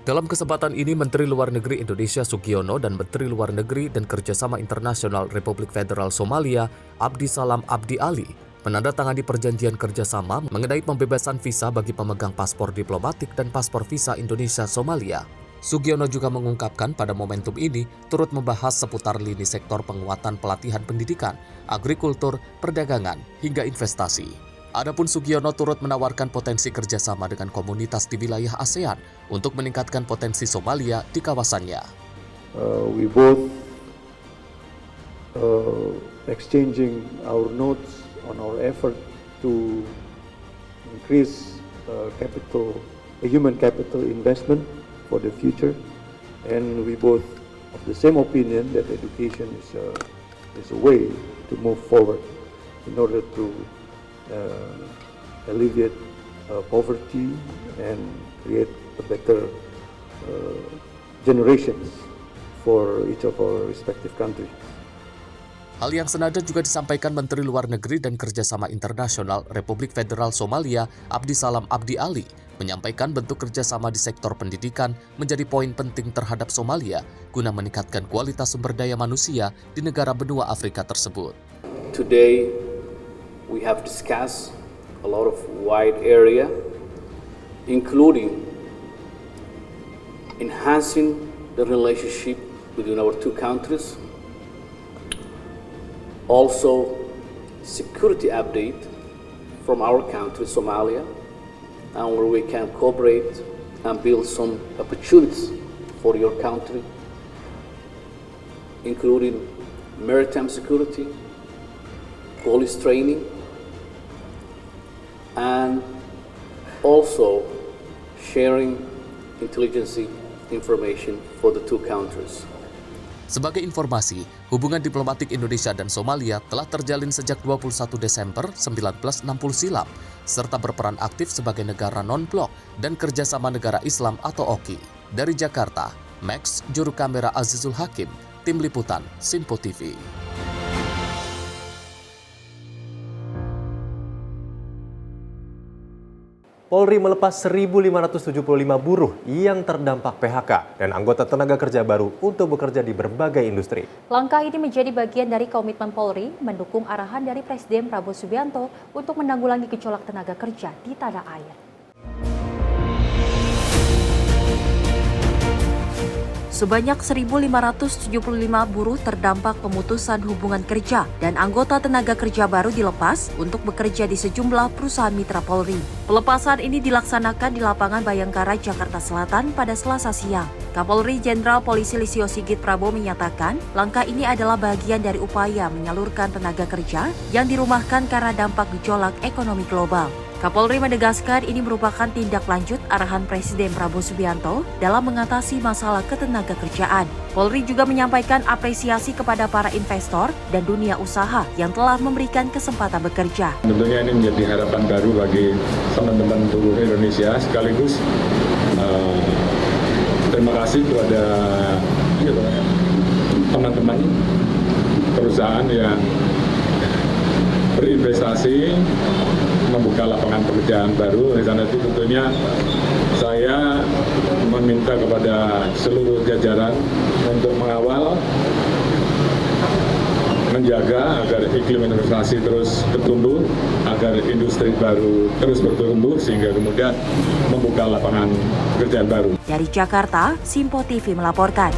Dalam kesempatan ini, Menteri Luar Negeri Indonesia Sugiono dan Menteri Luar Negeri dan Kerjasama Internasional Republik Federal Somalia Abdi Salam Abdi Ali menandatangani perjanjian kerjasama mengenai pembebasan visa bagi pemegang paspor diplomatik dan paspor visa Indonesia Somalia. Sugiono juga mengungkapkan pada momentum ini turut membahas seputar lini sektor penguatan pelatihan pendidikan, agrikultur, perdagangan, hingga investasi. Adapun Sugiono turut menawarkan potensi kerjasama dengan komunitas di wilayah ASEAN untuk meningkatkan potensi Somalia di kawasannya. We both exchanging our notes on our effort to increase human capital investment for the future, and we both of the same opinion that education is a way to move forward in order to alleviate poverty and create a better generations for each of our respective countries. Hal yang senada juga disampaikan Menteri Luar Negeri dan Kerjasama Internasional Republik Federal Somalia Abdi Salam Abdi Ali, menyampaikan bentuk kerjasama di sektor pendidikan menjadi poin penting terhadap Somalia guna meningkatkan kualitas sumber daya manusia di negara benua Afrika tersebut. Today, we have discussed a lot of wide area, including enhancing the relationship between our two countries, also security update from our country, Somalia, and where we can cooperate and build some opportunities for your country, including maritime security, police training, and also sharing intelligence information for the two countries. Sebagai informasi, hubungan diplomatik Indonesia dan Somalia telah terjalin sejak 21 Desember 1960 silam, serta berperan aktif sebagai negara non-blok dan kerjasama negara Islam atau OKI. Dari Jakarta, Max, juru kamera Azizul Hakim, tim liputan Simpo TV. Polri melepas 1.575 buruh yang terdampak PHK dan anggota tenaga kerja baru untuk bekerja di berbagai industri. Langkah ini menjadi bagian dari komitmen Polri mendukung arahan dari Presiden Prabowo Subianto untuk menanggulangi gejolak tenaga kerja di tanah air. Sebanyak 1.575 buruh terdampak pemutusan hubungan kerja dan anggota tenaga kerja baru dilepas untuk bekerja di sejumlah perusahaan mitra Polri. Pelepasan ini dilaksanakan di lapangan Bayangkara, Jakarta Selatan pada Selasa siang. Kapolri Jenderal Polisi Listio Sigit Prabowo menyatakan langkah ini adalah bagian dari upaya menyalurkan tenaga kerja yang dirumahkan karena dampak gejolak ekonomi global. Kapolri menegaskan ini merupakan tindak lanjut arahan Presiden Prabowo Subianto dalam mengatasi masalah ketenagakerjaan. Polri juga menyampaikan apresiasi kepada para investor dan dunia usaha yang telah memberikan kesempatan bekerja. Tentunya ini menjadi harapan baru bagi teman-teman buruh Indonesia, sekaligus terima kasih kepada teman-teman perusahaan yang berinvestasi membuka lapangan pekerjaan baru. Oleh karena itu tentunya saya meminta kepada seluruh jajaran untuk mengawal, menjaga agar iklim investasi terus bertumbuh, agar industri baru terus bertumbuh sehingga kemudian membuka lapangan pekerjaan baru. Dari Jakarta, Simpo TV melaporkan.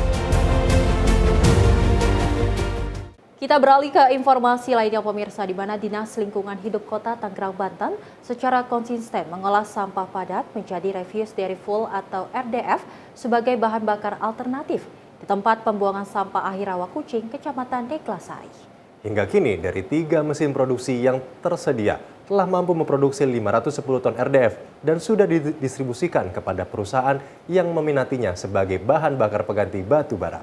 Kita beralih ke informasi lainnya pemirsa, di mana Dinas Lingkungan Hidup Kota Tangerang, Banten secara konsisten mengolah sampah padat menjadi refuse dari full atau RDF sebagai bahan bakar alternatif di tempat pembuangan sampah akhir Rawa Kucing, Kecamatan Neglasari. Hingga kini dari 3 mesin produksi yang tersedia telah mampu memproduksi 510 ton RDF dan sudah didistribusikan kepada perusahaan yang meminatinya sebagai bahan bakar pengganti batu bara.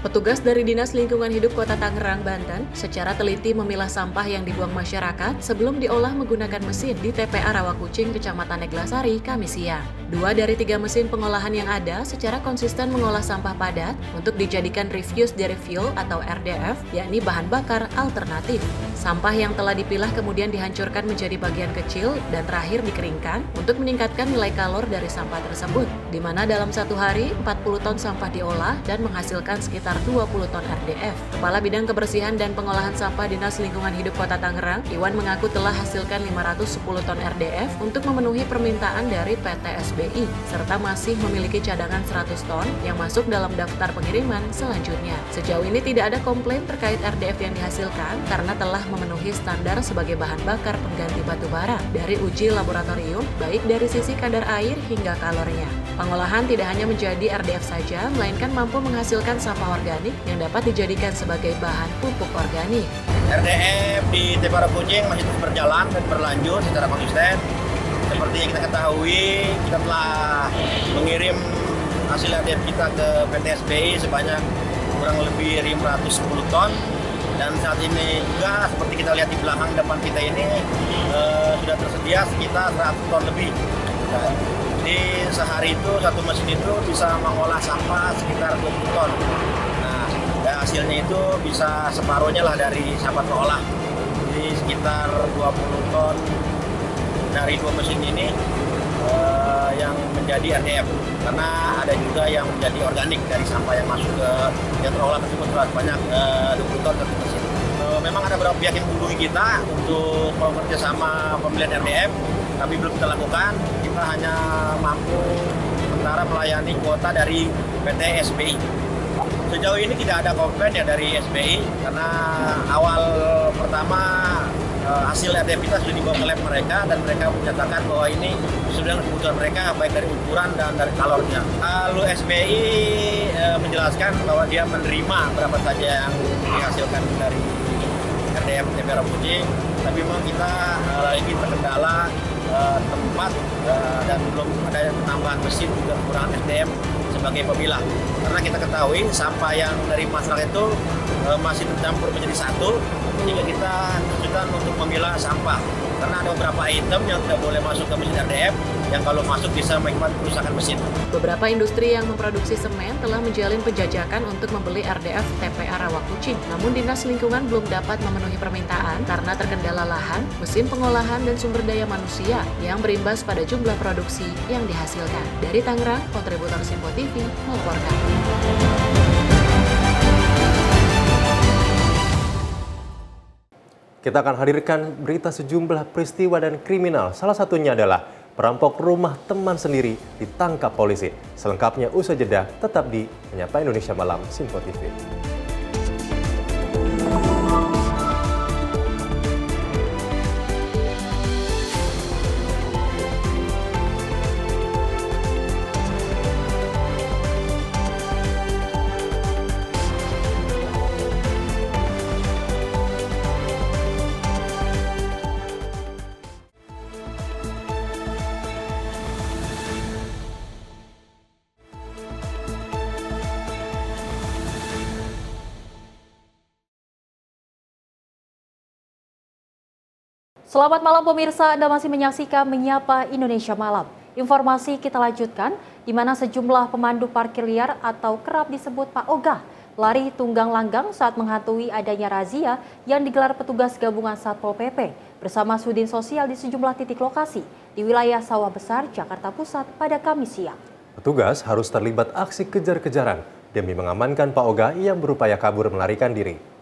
Petugas dari Dinas Lingkungan Hidup Kota Tangerang, Banten secara teliti memilah sampah yang dibuang masyarakat sebelum diolah menggunakan mesin di TPA Rawa Kucing, Kecamatan Neglasari, Kamis siang. 2 dari 3 mesin pengolahan yang ada secara konsisten mengolah sampah padat untuk dijadikan refuse dari fuel atau RDF, yakni bahan bakar alternatif. Sampah yang telah dipilah kemudian dihancurkan menjadi bagian kecil dan terakhir dikeringkan untuk meningkatkan nilai kalor dari sampah tersebut, di mana dalam satu hari 40 ton sampah diolah dan menghasilkan sekitar 20 ton RDF. Kepala Bidang Kebersihan dan Pengolahan Sampah Dinas Lingkungan Hidup Kota Tangerang, Iwan mengaku telah hasilkan 510 ton RDF untuk memenuhi permintaan dari PT SBI, serta masih memiliki cadangan 100 ton yang masuk dalam daftar pengiriman selanjutnya. Sejauh ini tidak ada komplain terkait RDF yang dihasilkan karena telah memenuhi standar sebagai bahan bakar pengganti batu bara dari uji laboratorium, baik dari sisi kadar air hingga kalornya. Pengolahan tidak hanya menjadi RDF saja, melainkan mampu menghasilkan sampah organik yang dapat dijadikan sebagai bahan pupuk organik. RDF di Tepara Kucing masih terus berjalan dan berlanjut secara konsisten. Seperti yang kita ketahui, kita telah mengirim hasil RDF kita ke PT SBI sebanyak kurang lebih 510 ton. Dan saat ini juga seperti kita lihat di belakang depan kita ini sudah tersedia sekitar 100 ton lebih. Di sehari itu satu mesin itu bisa mengolah sampah sekitar 20 ton. Nah, dan hasilnya itu bisa separuhnya lah dari sampah terolah. Jadi sekitar 20 ton dari dua mesin ini yang menjadi RDF. Karena ada juga yang menjadi organik dari sampah yang masuk ke yang terolah tersebut banyak 20 ton satu mesin. Memang ada beberapa pihak yang menghubungi kita untuk bekerja sama pembelian RDF, tapi belum kita lakukan. Kita hanya mampu sementara melayani kuota dari PT SBI. Sejauh ini tidak ada komplain ya dari SBI karena awal pertama hasil RDF kita sudah dibawa ke lab mereka dan mereka menyatakan bahwa ini sesuai dengan kebutuhan mereka baik dari ukuran dan dari kalornya. Lalu SBI menjelaskan bahwa dia menerima berapa saja yang dihasilkan dari RDF Tepara Kucing, tapi memang kita lagi terkendala tempat dan belum ada penambahan mesin juga kekurangan SDM sebagai pemilah. Karena kita ketahui sampah yang dari masyarakat itu masih tercampur menjadi satu, sehingga kita kesulitan untuk memilah sampah. Karena ada beberapa item yang tidak boleh masuk ke mesin RDF, yang kalau masuk bisa mengakibatkan kerusakan mesin. Beberapa industri yang memproduksi semen telah menjalin penjajakan untuk membeli RDF TPA Rawakucing. Namun Dinas Lingkungan belum dapat memenuhi permintaan karena terkendala lahan, mesin pengolahan, dan sumber daya manusia yang berimbas pada jumlah produksi yang dihasilkan. Dari Tangerang, kontributor Simpo TV melaporkan. Kita akan hadirkan berita sejumlah peristiwa dan kriminal. Salah satunya adalah perampok rumah teman sendiri ditangkap polisi. Selengkapnya usai jeda, tetap di Menyapa Indonesia Malam Simpo TV. Selamat malam pemirsa, Anda masih menyaksikan Menyapa Indonesia Malam. Informasi kita lanjutkan, di mana sejumlah pemandu parkir liar atau kerap disebut Pak Ogah lari tunggang langgang saat menghantui adanya razia yang digelar petugas gabungan Satpol PP bersama Sudin Sosial di sejumlah titik lokasi di wilayah Sawah Besar, Jakarta Pusat pada Kamis siang. Petugas harus terlibat aksi kejar-kejaran demi mengamankan Pak Ogah yang berupaya kabur melarikan diri.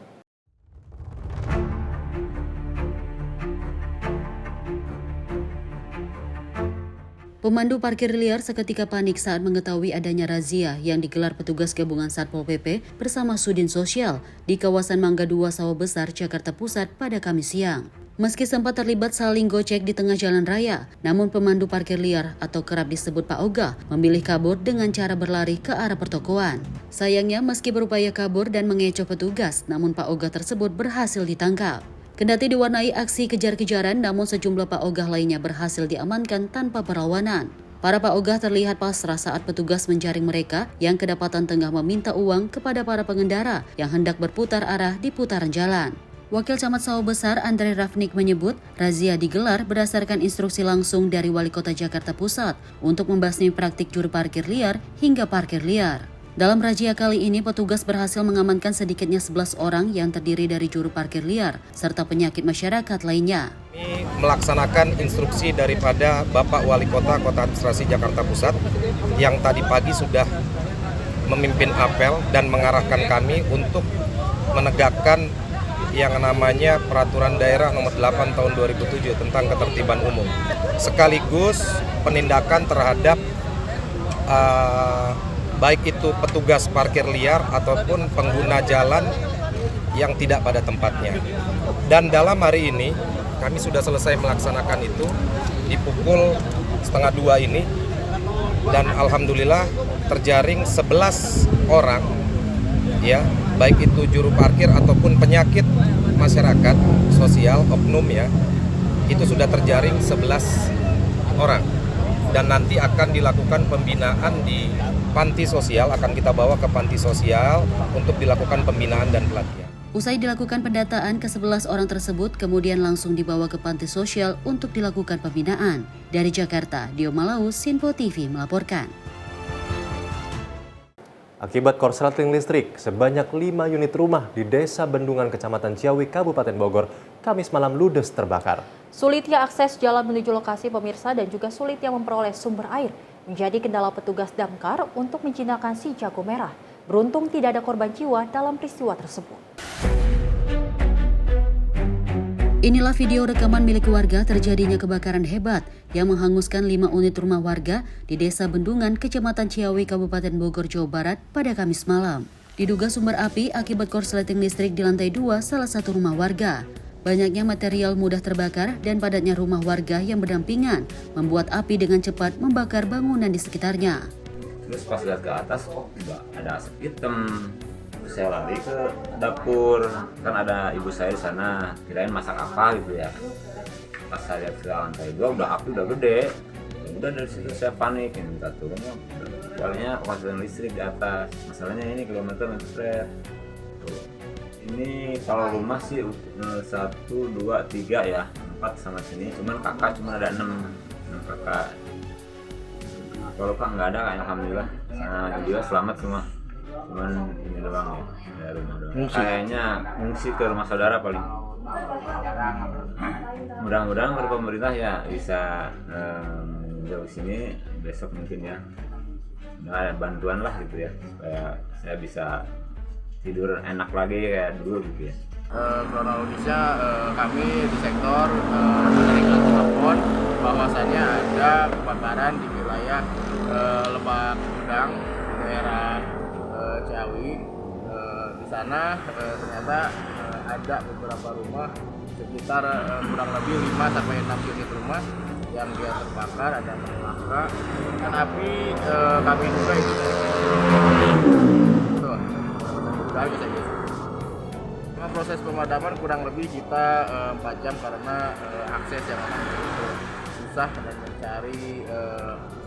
Pemandu parkir liar seketika panik saat mengetahui adanya razia yang digelar petugas gabungan Satpol PP bersama Sudin Sosial di kawasan Mangga 2 Sawah Besar, Jakarta Pusat pada Kamis siang. Meski sempat terlibat saling gocek di tengah jalan raya, namun pemandu parkir liar atau kerap disebut Pak Ogah memilih kabur dengan cara berlari ke arah pertokoan. Sayangnya meski berupaya kabur dan mengecoh petugas, namun Pak Ogah tersebut berhasil ditangkap. Kendati diwarnai aksi kejar-kejaran, namun sejumlah Pak Ogah lainnya berhasil diamankan tanpa perlawanan. Para Pak Ogah terlihat pasrah saat petugas menjaring mereka yang kedapatan tengah meminta uang kepada para pengendara yang hendak berputar arah di putaran jalan. Wakil Camat Sawah Besar Andre Rafnik menyebut razia digelar berdasarkan instruksi langsung dari Wali Kota Jakarta Pusat untuk membasmi praktik juru parkir liar hingga parkir liar. Dalam razia kali ini, petugas berhasil mengamankan sedikitnya 11 orang yang terdiri dari juru parkir liar serta penyakit masyarakat lainnya. Kami melaksanakan instruksi daripada Bapak Wali Kota Administrasi Jakarta Pusat yang tadi pagi sudah memimpin apel dan mengarahkan kami untuk menegakkan yang namanya Peraturan Daerah Nomor 8 Tahun 2007 tentang ketertiban umum, sekaligus penindakan terhadap baik itu petugas parkir liar ataupun pengguna jalan yang tidak pada tempatnya. Dan dalam hari ini kami sudah selesai melaksanakan itu di pukul 1:30 ini, dan alhamdulillah terjaring 11 orang, ya, baik itu juru parkir ataupun penyakit masyarakat sosial oknum, ya, itu sudah terjaring 11 orang. Dan nanti akan dilakukan pembinaan di panti sosial, akan kita bawa ke panti sosial untuk dilakukan pembinaan dan pelatihan. Usai dilakukan pendataan, ke-11 orang tersebut kemudian langsung dibawa ke panti sosial untuk dilakukan pembinaan. Dari Jakarta, Dio Malaus, Sinpo TV melaporkan. Akibat korsleting listrik, sebanyak 5 unit rumah di Desa Bendungan, Kecamatan Ciawi, Kabupaten Bogor, Kamis malam ludes terbakar. Sulitnya akses jalan menuju lokasi pemirsa dan juga sulitnya memperoleh sumber air menjadi kendala petugas damkar untuk menjinakkan si jago merah. Beruntung tidak ada korban jiwa dalam peristiwa tersebut. Inilah video rekaman milik warga terjadinya kebakaran hebat yang menghanguskan 5 unit rumah warga di Desa Bendungan, Kecamatan Ciawi, Kabupaten Bogor, Jawa Barat pada Kamis malam. Diduga sumber api akibat korsleting listrik di lantai 2 salah satu rumah warga. Banyaknya material mudah terbakar dan padatnya rumah warga yang berdampingan membuat api dengan cepat membakar bangunan di sekitarnya. Terus pas lihat ke atas, kok ada asap hitam. Terus saya lari ke dapur, kan ada ibu saya di sana, kirain masak apa gitu ya. Pas saya lihat ke lantai 2, api udah gede. Udah dari situ saya panik, minta turun. Soalnya korsleting listrik di atas. Masalahnya ini kilometer meter. Ini kalau rumah sih 1, 2, 3 ya, 4 sama sini. Cuman kakak cuma ada 6 kakak. Kalau Pak nggak ada, alhamdulillah. Nah, dia selamat semua. Cuman ini doang ya rumah doang. Kayaknya ngungsi ke rumah saudara paling. Mudah-mudahan pemerintah ya bisa jauh sini besok mungkin ya. Ada bantuan lah gitu ya, supaya saya bisa tidur enak lagi kayak dulu gitu ya. Kronologisnya kami di sektor menerima telepon bahwasannya ada kebakaran di wilayah Lebak Udang di daerah Ciawi. Di sana ternyata ada beberapa rumah sekitar kurang lebih 5-6 unit rumah yang dia terbakar, ada terbakar, dan api kami duga itu bisa proses pemadaman kurang lebih kita 4 jam karena akses yang cukup susah dan mencari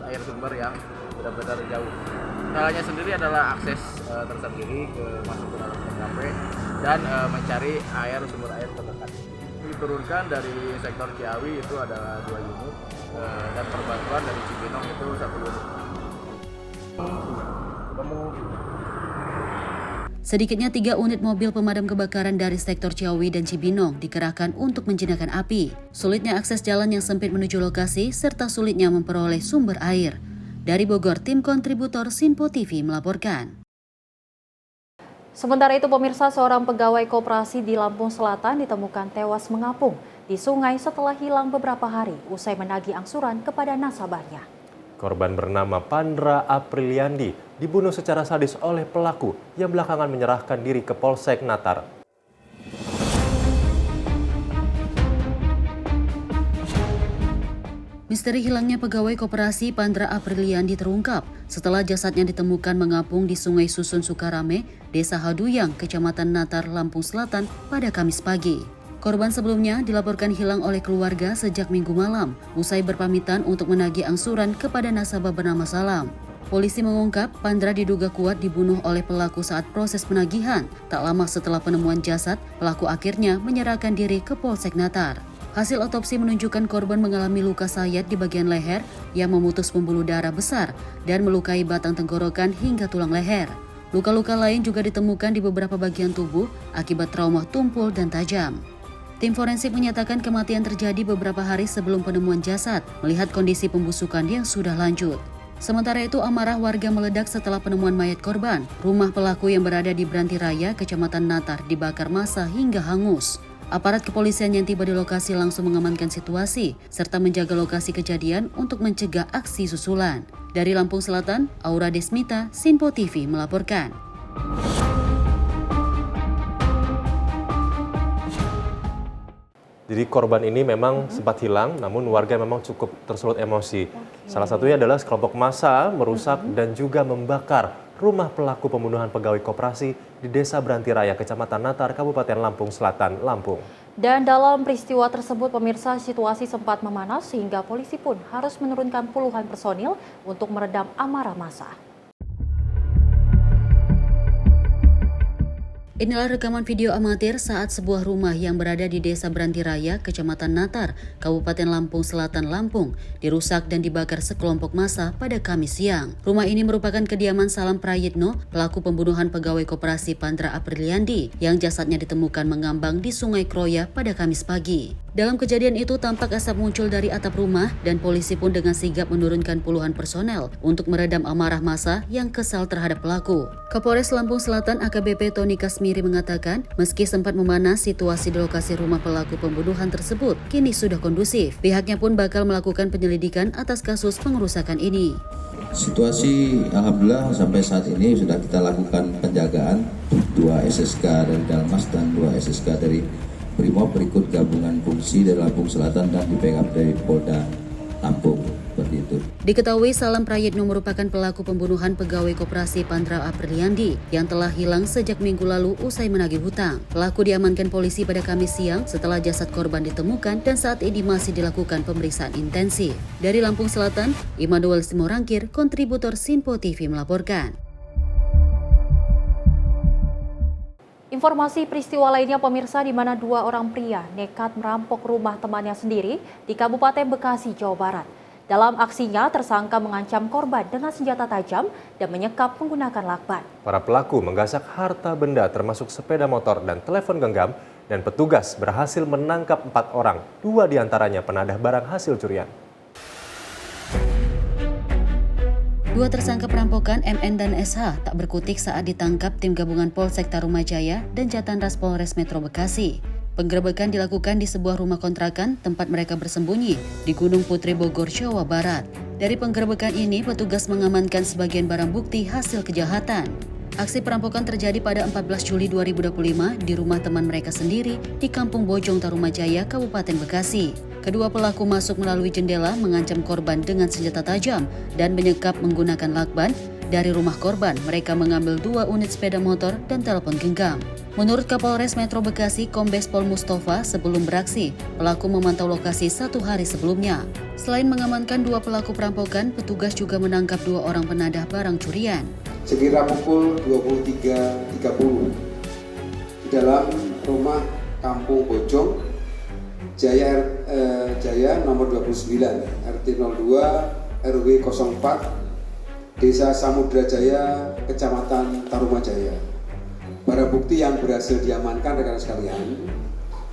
air sumber yang benar-benar jauh. Kendalanya sendiri adalah akses tersendiri masuk ke dalam TKP dan mencari sumber air terdekat. Diturunkan dari sektor Ciawi itu adalah 2 unit dan perbantuan dari Cibinong itu 1 unit. Sedikitnya 3 unit mobil pemadam kebakaran dari sektor Ciawi dan Cibinong dikerahkan untuk menjinakkan api. Sulitnya akses jalan yang sempit menuju lokasi serta sulitnya memperoleh sumber air. Dari Bogor, tim kontributor Sinpo TV melaporkan. Sementara itu pemirsa, seorang pegawai koperasi di Lampung Selatan ditemukan tewas mengapung di sungai setelah hilang beberapa hari usai menagih angsuran kepada nasabahnya. Korban bernama Pandra Apriliandi dibunuh secara sadis oleh pelaku yang belakangan menyerahkan diri ke Polsek Natar. Misteri hilangnya pegawai koperasi Pandra Apriliandi terungkap setelah jasadnya ditemukan mengapung di Sungai Susun Sukarame, Desa Haduyang, Kecamatan Natar, Lampung Selatan pada Kamis pagi. Korban sebelumnya dilaporkan hilang oleh keluarga sejak Minggu malam, usai berpamitan untuk menagih angsuran kepada nasabah bernama Salam. Polisi mengungkap Pandra diduga kuat dibunuh oleh pelaku saat proses penagihan. Tak lama setelah penemuan jasad, pelaku akhirnya menyerahkan diri ke Polsek Natar. Hasil otopsi menunjukkan korban mengalami luka sayat di bagian leher yang memutus pembuluh darah besar dan melukai batang tenggorokan hingga tulang leher. Luka-luka lain juga ditemukan di beberapa bagian tubuh akibat trauma tumpul dan tajam. Tim forensik menyatakan kematian terjadi beberapa hari sebelum penemuan jasad, melihat kondisi pembusukan yang sudah lanjut. Sementara itu, amarah warga meledak setelah penemuan mayat korban. Rumah pelaku yang berada di Branti Raya, Kecamatan Natar, dibakar massa hingga hangus. Aparat kepolisian yang tiba di lokasi langsung mengamankan situasi, serta menjaga lokasi kejadian untuk mencegah aksi susulan. Dari Lampung Selatan, Aura Desmita, Sinpo TV melaporkan. Jadi korban ini memang sempat hilang, namun warga memang cukup tersulut emosi. Salah satunya adalah sekelompok massa merusak dan juga membakar rumah pelaku pembunuhan pegawai koperasi di Desa Branti Raya, Kecamatan Natar, Kabupaten Lampung Selatan, Lampung. Dan dalam peristiwa tersebut, pemirsa, situasi sempat memanas sehingga polisi pun harus menurunkan puluhan personil untuk meredam amarah massa. Inilah rekaman video amatir saat sebuah rumah yang berada di Desa Branti Raya, Kecamatan Natar, Kabupaten Lampung Selatan, Lampung, dirusak dan dibakar sekelompok massa pada Kamis siang. Rumah ini merupakan kediaman Salam Prayitno, pelaku pembunuhan pegawai koperasi Pandra Apriliandi, yang jasadnya ditemukan mengambang di Sungai Kroya pada Kamis pagi. Dalam kejadian itu tampak asap muncul dari atap rumah dan polisi pun dengan sigap menurunkan puluhan personel untuk meredam amarah massa yang kesal terhadap pelaku. Kapolres Lampung Selatan AKBP Tony Kasmiri mengatakan, meski sempat memanas, situasi di lokasi rumah pelaku pembunuhan tersebut kini sudah kondusif. Pihaknya pun bakal melakukan penyelidikan atas kasus pengerusakan ini. Situasi alhamdulillah sampai saat ini sudah kita lakukan penjagaan 2 SSK dari Dalmas dan 2 SSK dari Brimob berikut gabungan fungsi dari Lampung Selatan dan di backup dari Polda Lampung. Seperti itu. Diketahui Salam Prayitno merupakan pelaku pembunuhan pegawai koperasi Pandra Apriliandi yang telah hilang sejak minggu lalu usai menagih hutang. Pelaku diamankan polisi pada Kamis siang setelah jasad korban ditemukan dan saat ini masih dilakukan pemeriksaan intensif. Dari Lampung Selatan, Immanuel Simorangkir, kontributor Sinpo TV melaporkan. Informasi peristiwa lainnya, pemirsa, di mana 2 orang pria nekat merampok rumah temannya sendiri di Kabupaten Bekasi, Jawa Barat. Dalam aksinya, tersangka mengancam korban dengan senjata tajam dan menyekap menggunakan lakban. Para pelaku menggasak harta benda termasuk sepeda motor dan telepon genggam, dan petugas berhasil menangkap 4 orang, 2 diantaranya penadah barang hasil curian. 2 tersangka perampokan MN dan SH tak berkutik saat ditangkap tim gabungan Polsek Tarumajaya dan Jatanras Polres Metro Bekasi. Penggerebekan dilakukan di sebuah rumah kontrakan tempat mereka bersembunyi di Gunung Putri Bogor, Jawa Barat. Dari penggerebekan ini, petugas mengamankan sebagian barang bukti hasil kejahatan. Aksi perampokan terjadi pada 14 Juli 2025 di rumah teman mereka sendiri di Kampung Bojong Tarumajaya, Kabupaten Bekasi. Kedua pelaku masuk melalui jendela, mengancam korban dengan senjata tajam dan menyekap menggunakan lakban. Dari rumah korban, mereka mengambil 2 unit sepeda motor dan telepon genggam. Menurut Kapolres Metro Bekasi, Kombes Pol Mustafa, sebelum beraksi, pelaku memantau lokasi 1 hari sebelumnya. Selain mengamankan 2 pelaku perampokan, petugas juga menangkap 2 orang penadah barang curian. Sekira pukul 23.30 di dalam rumah Kampung Bojong Jaya nomor 29 RT 02 RW 04 Desa Samudra Jaya, Kecamatan Tarumajaya. Barang bukti yang berhasil diamankan rekan sekalian,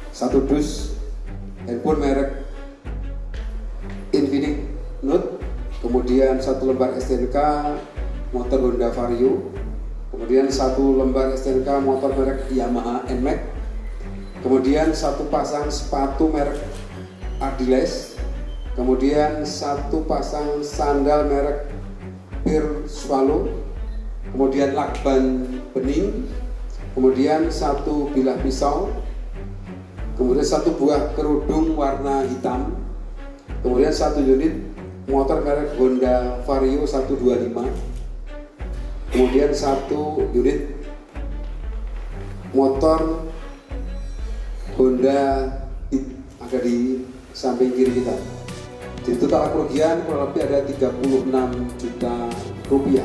1 dus handphone merek Infinix Note, kemudian 1 lembar STNK motor Honda Vario, kemudian 1 lembar STNK motor merek Yamaha NMAX, kemudian 1 pasang sepatu merek Adidas, kemudian 1 pasang sandal merek Air Swallow, kemudian lakban bening, kemudian 1 bilah pisau, kemudian 1 buah kerudung warna hitam, kemudian 1 unit motor merek Honda Vario 125, kemudian 1 unit motor Honda ada di samping kiri kita. Di total kerugian kurang lebih ada 36 juta rupiah.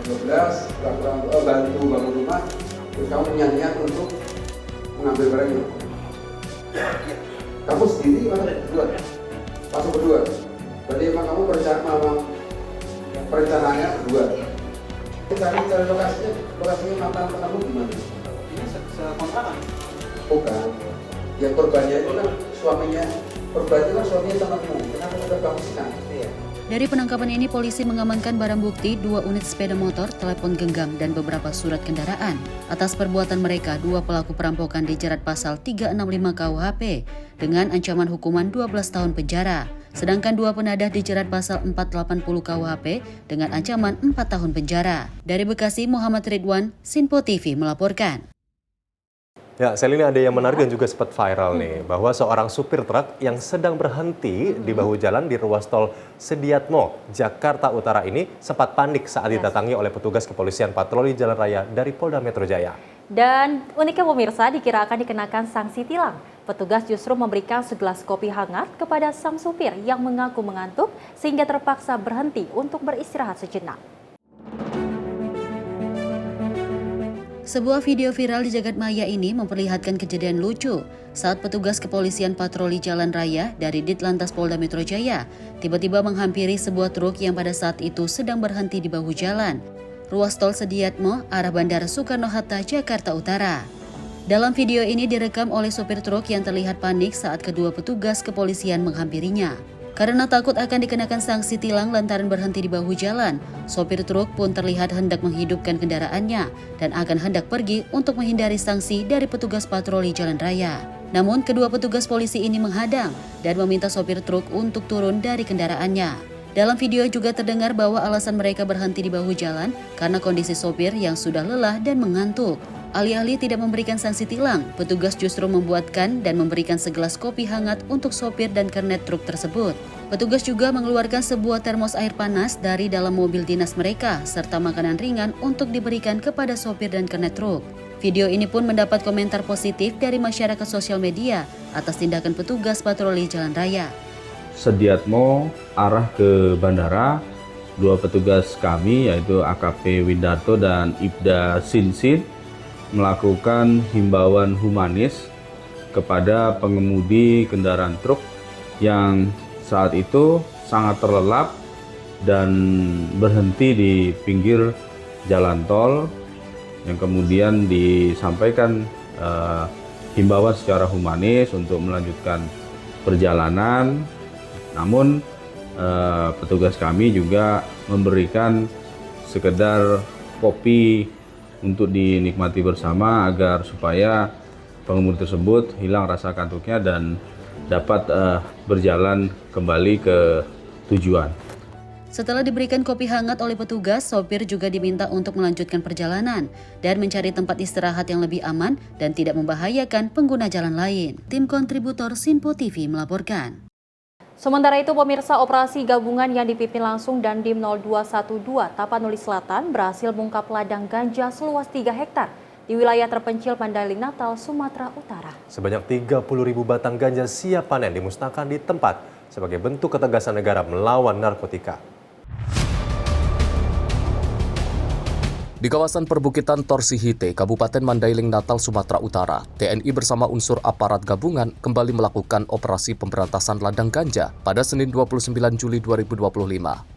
12 bantu bangun rumah, terus kamu punya niat untuk mengambil barangnya. Kamu sendiri masuk berdua? Masuk berdua? Berarti emang kamu perencanaannya berdua? Cari lokasinya mantan kamu gimana? Ini sekontrakan? Bukan. Yang korbannya itu kan suaminya, korban itu kan suaminya temanmu. Kenapa udah kamu senang? Dari penangkapan ini, polisi mengamankan barang bukti 2 unit sepeda motor, telepon genggam, dan beberapa surat kendaraan. Atas perbuatan mereka, 2 pelaku perampokan dijerat pasal 365 KUHP dengan ancaman hukuman 12 tahun penjara. Sedangkan 2 penadah dijerat pasal 480 KUHP dengan ancaman 4 tahun penjara. Dari Bekasi, Muhammad Ridwan, Sinpo TV melaporkan. Ya, Selina, ada yang menarik dan juga sempat viral nih, bahwa seorang supir truk yang sedang berhenti di bahu jalan di ruas tol Sediatmo, Jakarta Utara ini sempat panik saat didatangi oleh petugas kepolisian patroli jalan raya dari Polda Metro Jaya. Dan uniknya pemirsa, dikira akan dikenakan sanksi tilang. Petugas justru memberikan segelas kopi hangat kepada sang supir yang mengaku mengantuk sehingga terpaksa berhenti untuk beristirahat sejenak. Sebuah video viral di jagat maya ini memperlihatkan kejadian lucu saat petugas kepolisian patroli jalan raya dari Ditlantas Polda Metro Jaya tiba-tiba menghampiri sebuah truk yang pada saat itu sedang berhenti di bahu jalan, ruas tol Sediatmo, arah Bandara Soekarno-Hatta, Jakarta Utara. Dalam video ini direkam oleh sopir truk yang terlihat panik saat kedua petugas kepolisian menghampirinya. Karena takut akan dikenakan sanksi tilang lantaran berhenti di bahu jalan, sopir truk pun terlihat hendak menghidupkan kendaraannya dan akan hendak pergi untuk menghindari sanksi dari petugas patroli jalan raya. Namun kedua petugas polisi ini menghadang dan meminta sopir truk untuk turun dari kendaraannya. Dalam video juga terdengar bahwa alasan mereka berhenti di bahu jalan karena kondisi sopir yang sudah lelah dan mengantuk. Alih-alih tidak memberikan sanksi tilang, petugas justru membuatkan dan memberikan segelas kopi hangat untuk sopir dan kernet truk tersebut. Petugas juga mengeluarkan sebuah termos air panas dari dalam mobil dinas mereka, serta makanan ringan untuk diberikan kepada sopir dan kernet truk. Video ini pun mendapat komentar positif dari masyarakat sosial media atas tindakan petugas patroli jalan raya. Sediatmo arah ke bandara, 2 petugas kami yaitu AKP Windarto dan Ibda Sinsin melakukan himbauan humanis kepada pengemudi kendaraan truk yang saat itu sangat terlelap dan berhenti di pinggir jalan tol, yang kemudian disampaikan himbauan secara humanis untuk melanjutkan perjalanan. Namun petugas kami juga memberikan sekedar kopi untuk dinikmati bersama agar supaya pengemudi tersebut hilang rasa kantuknya dan dapat berjalan kembali ke tujuan. Setelah diberikan kopi hangat oleh petugas, sopir juga diminta untuk melanjutkan perjalanan dan mencari tempat istirahat yang lebih aman dan tidak membahayakan pengguna jalan lain. Tim kontributor Sinpo TV melaporkan. Sementara itu, pemirsa, operasi gabungan yang dipimpin langsung Dandim 0212 Tapanuli Selatan berhasil mengungkap ladang ganja seluas 3 hektar di wilayah terpencil Mandailing Natal, Sumatera Utara. Sebanyak 30.000 batang ganja siap panen dimusnahkan di tempat sebagai bentuk ketegasan negara melawan narkotika. Di kawasan perbukitan Torsihite, Kabupaten Mandailing Natal, Sumatera Utara, TNI bersama unsur aparat gabungan kembali melakukan operasi pemberantasan ladang ganja pada Senin 29 Juli 2025.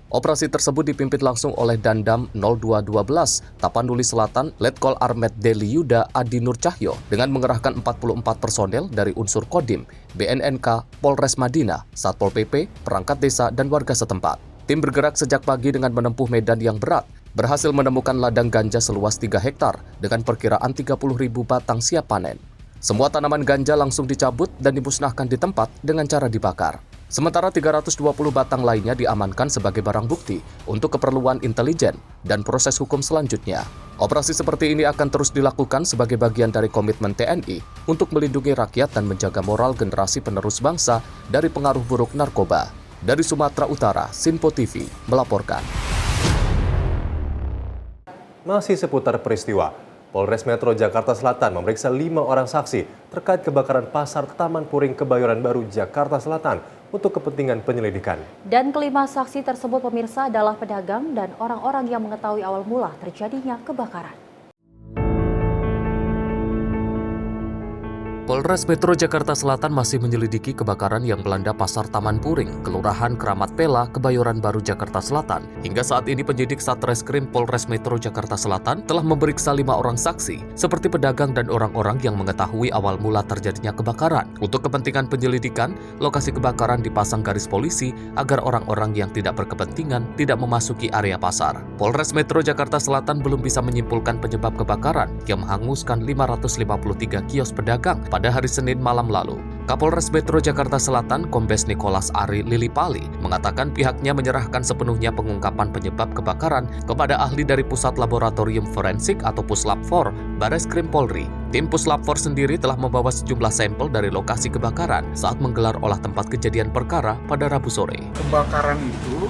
Operasi tersebut dipimpin langsung oleh Dandam 0212 Tapanuli Selatan Letkol Armet Deli Yuda Adi Nur Cahyo dengan mengerahkan 44 personel dari unsur Kodim, BNNK, Polres Madinah, Satpol PP, perangkat desa, dan warga setempat. Tim bergerak sejak pagi dengan menempuh medan yang berat, berhasil menemukan ladang ganja seluas 3 hektar dengan perkiraan 30.000 batang siap panen. Semua tanaman ganja langsung dicabut dan dimusnahkan di tempat dengan cara dibakar. Sementara 320 batang lainnya diamankan sebagai barang bukti untuk keperluan intelijen dan proses hukum selanjutnya. Operasi seperti ini akan terus dilakukan sebagai bagian dari komitmen TNI untuk melindungi rakyat dan menjaga moral generasi penerus bangsa dari pengaruh buruk narkoba. Dari Sumatera Utara, Sinpo TV melaporkan. Masih seputar peristiwa, Polres Metro Jakarta Selatan memeriksa 5 orang saksi terkait kebakaran pasar Taman Puring Kebayoran Baru, Jakarta Selatan untuk kepentingan penyelidikan. Dan kelima saksi tersebut, pemirsa, adalah pedagang dan orang-orang yang mengetahui awal mula terjadinya kebakaran. Polres Metro Jakarta Selatan masih menyelidiki kebakaran yang melanda Pasar Taman Puring, Kelurahan Keramat Pela, Kebayoran Baru, Jakarta Selatan. Hingga saat ini penyidik Satreskrim Polres Metro Jakarta Selatan telah memeriksa 5 orang saksi, seperti pedagang dan orang-orang yang mengetahui awal mula terjadinya kebakaran. Untuk kepentingan penyelidikan, lokasi kebakaran dipasang garis polisi agar orang-orang yang tidak berkepentingan tidak memasuki area pasar. Polres Metro Jakarta Selatan belum bisa menyimpulkan penyebab kebakaran yang menghanguskan 553 kios pedagang pada hari Senin malam lalu. Kapolres Metro Jakarta Selatan, Kombes Nicholas Ari Lilipali, mengatakan pihaknya menyerahkan sepenuhnya pengungkapan penyebab kebakaran kepada ahli dari Pusat Laboratorium Forensik atau Puslap 4, Bareskrim Polri. Tim Puslap 4 sendiri telah membawa sejumlah sampel dari lokasi kebakaran saat menggelar olah tempat kejadian perkara pada Rabu sore. Kebakaran itu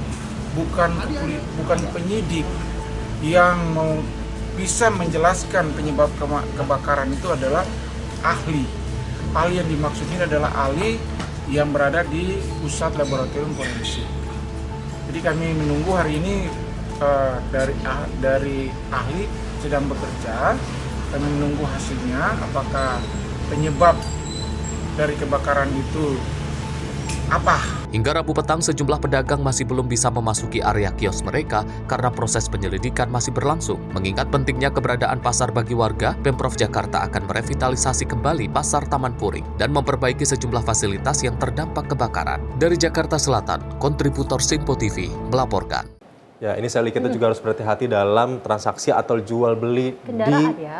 bukan penyidik yang bisa menjelaskan penyebab kebakaran, itu adalah ahli. Ahli yang dimaksud ini adalah ahli yang berada di Pusat Laboratorium Forensik. Jadi kami menunggu hari ini dari ahli sedang bekerja. Kami menunggu hasilnya apakah penyebab dari kebakaran itu apa. Hingga Rabu petang, sejumlah pedagang masih belum bisa memasuki area kios mereka karena proses penyelidikan masih berlangsung. Mengingat pentingnya keberadaan pasar bagi warga, Pemprov Jakarta akan merevitalisasi kembali Pasar Taman Puring dan memperbaiki sejumlah fasilitas yang terdampak kebakaran. Dari Jakarta Selatan, kontributor Simpo TV melaporkan. Ya, ini kita juga harus berhati-hati dalam transaksi atau jual beli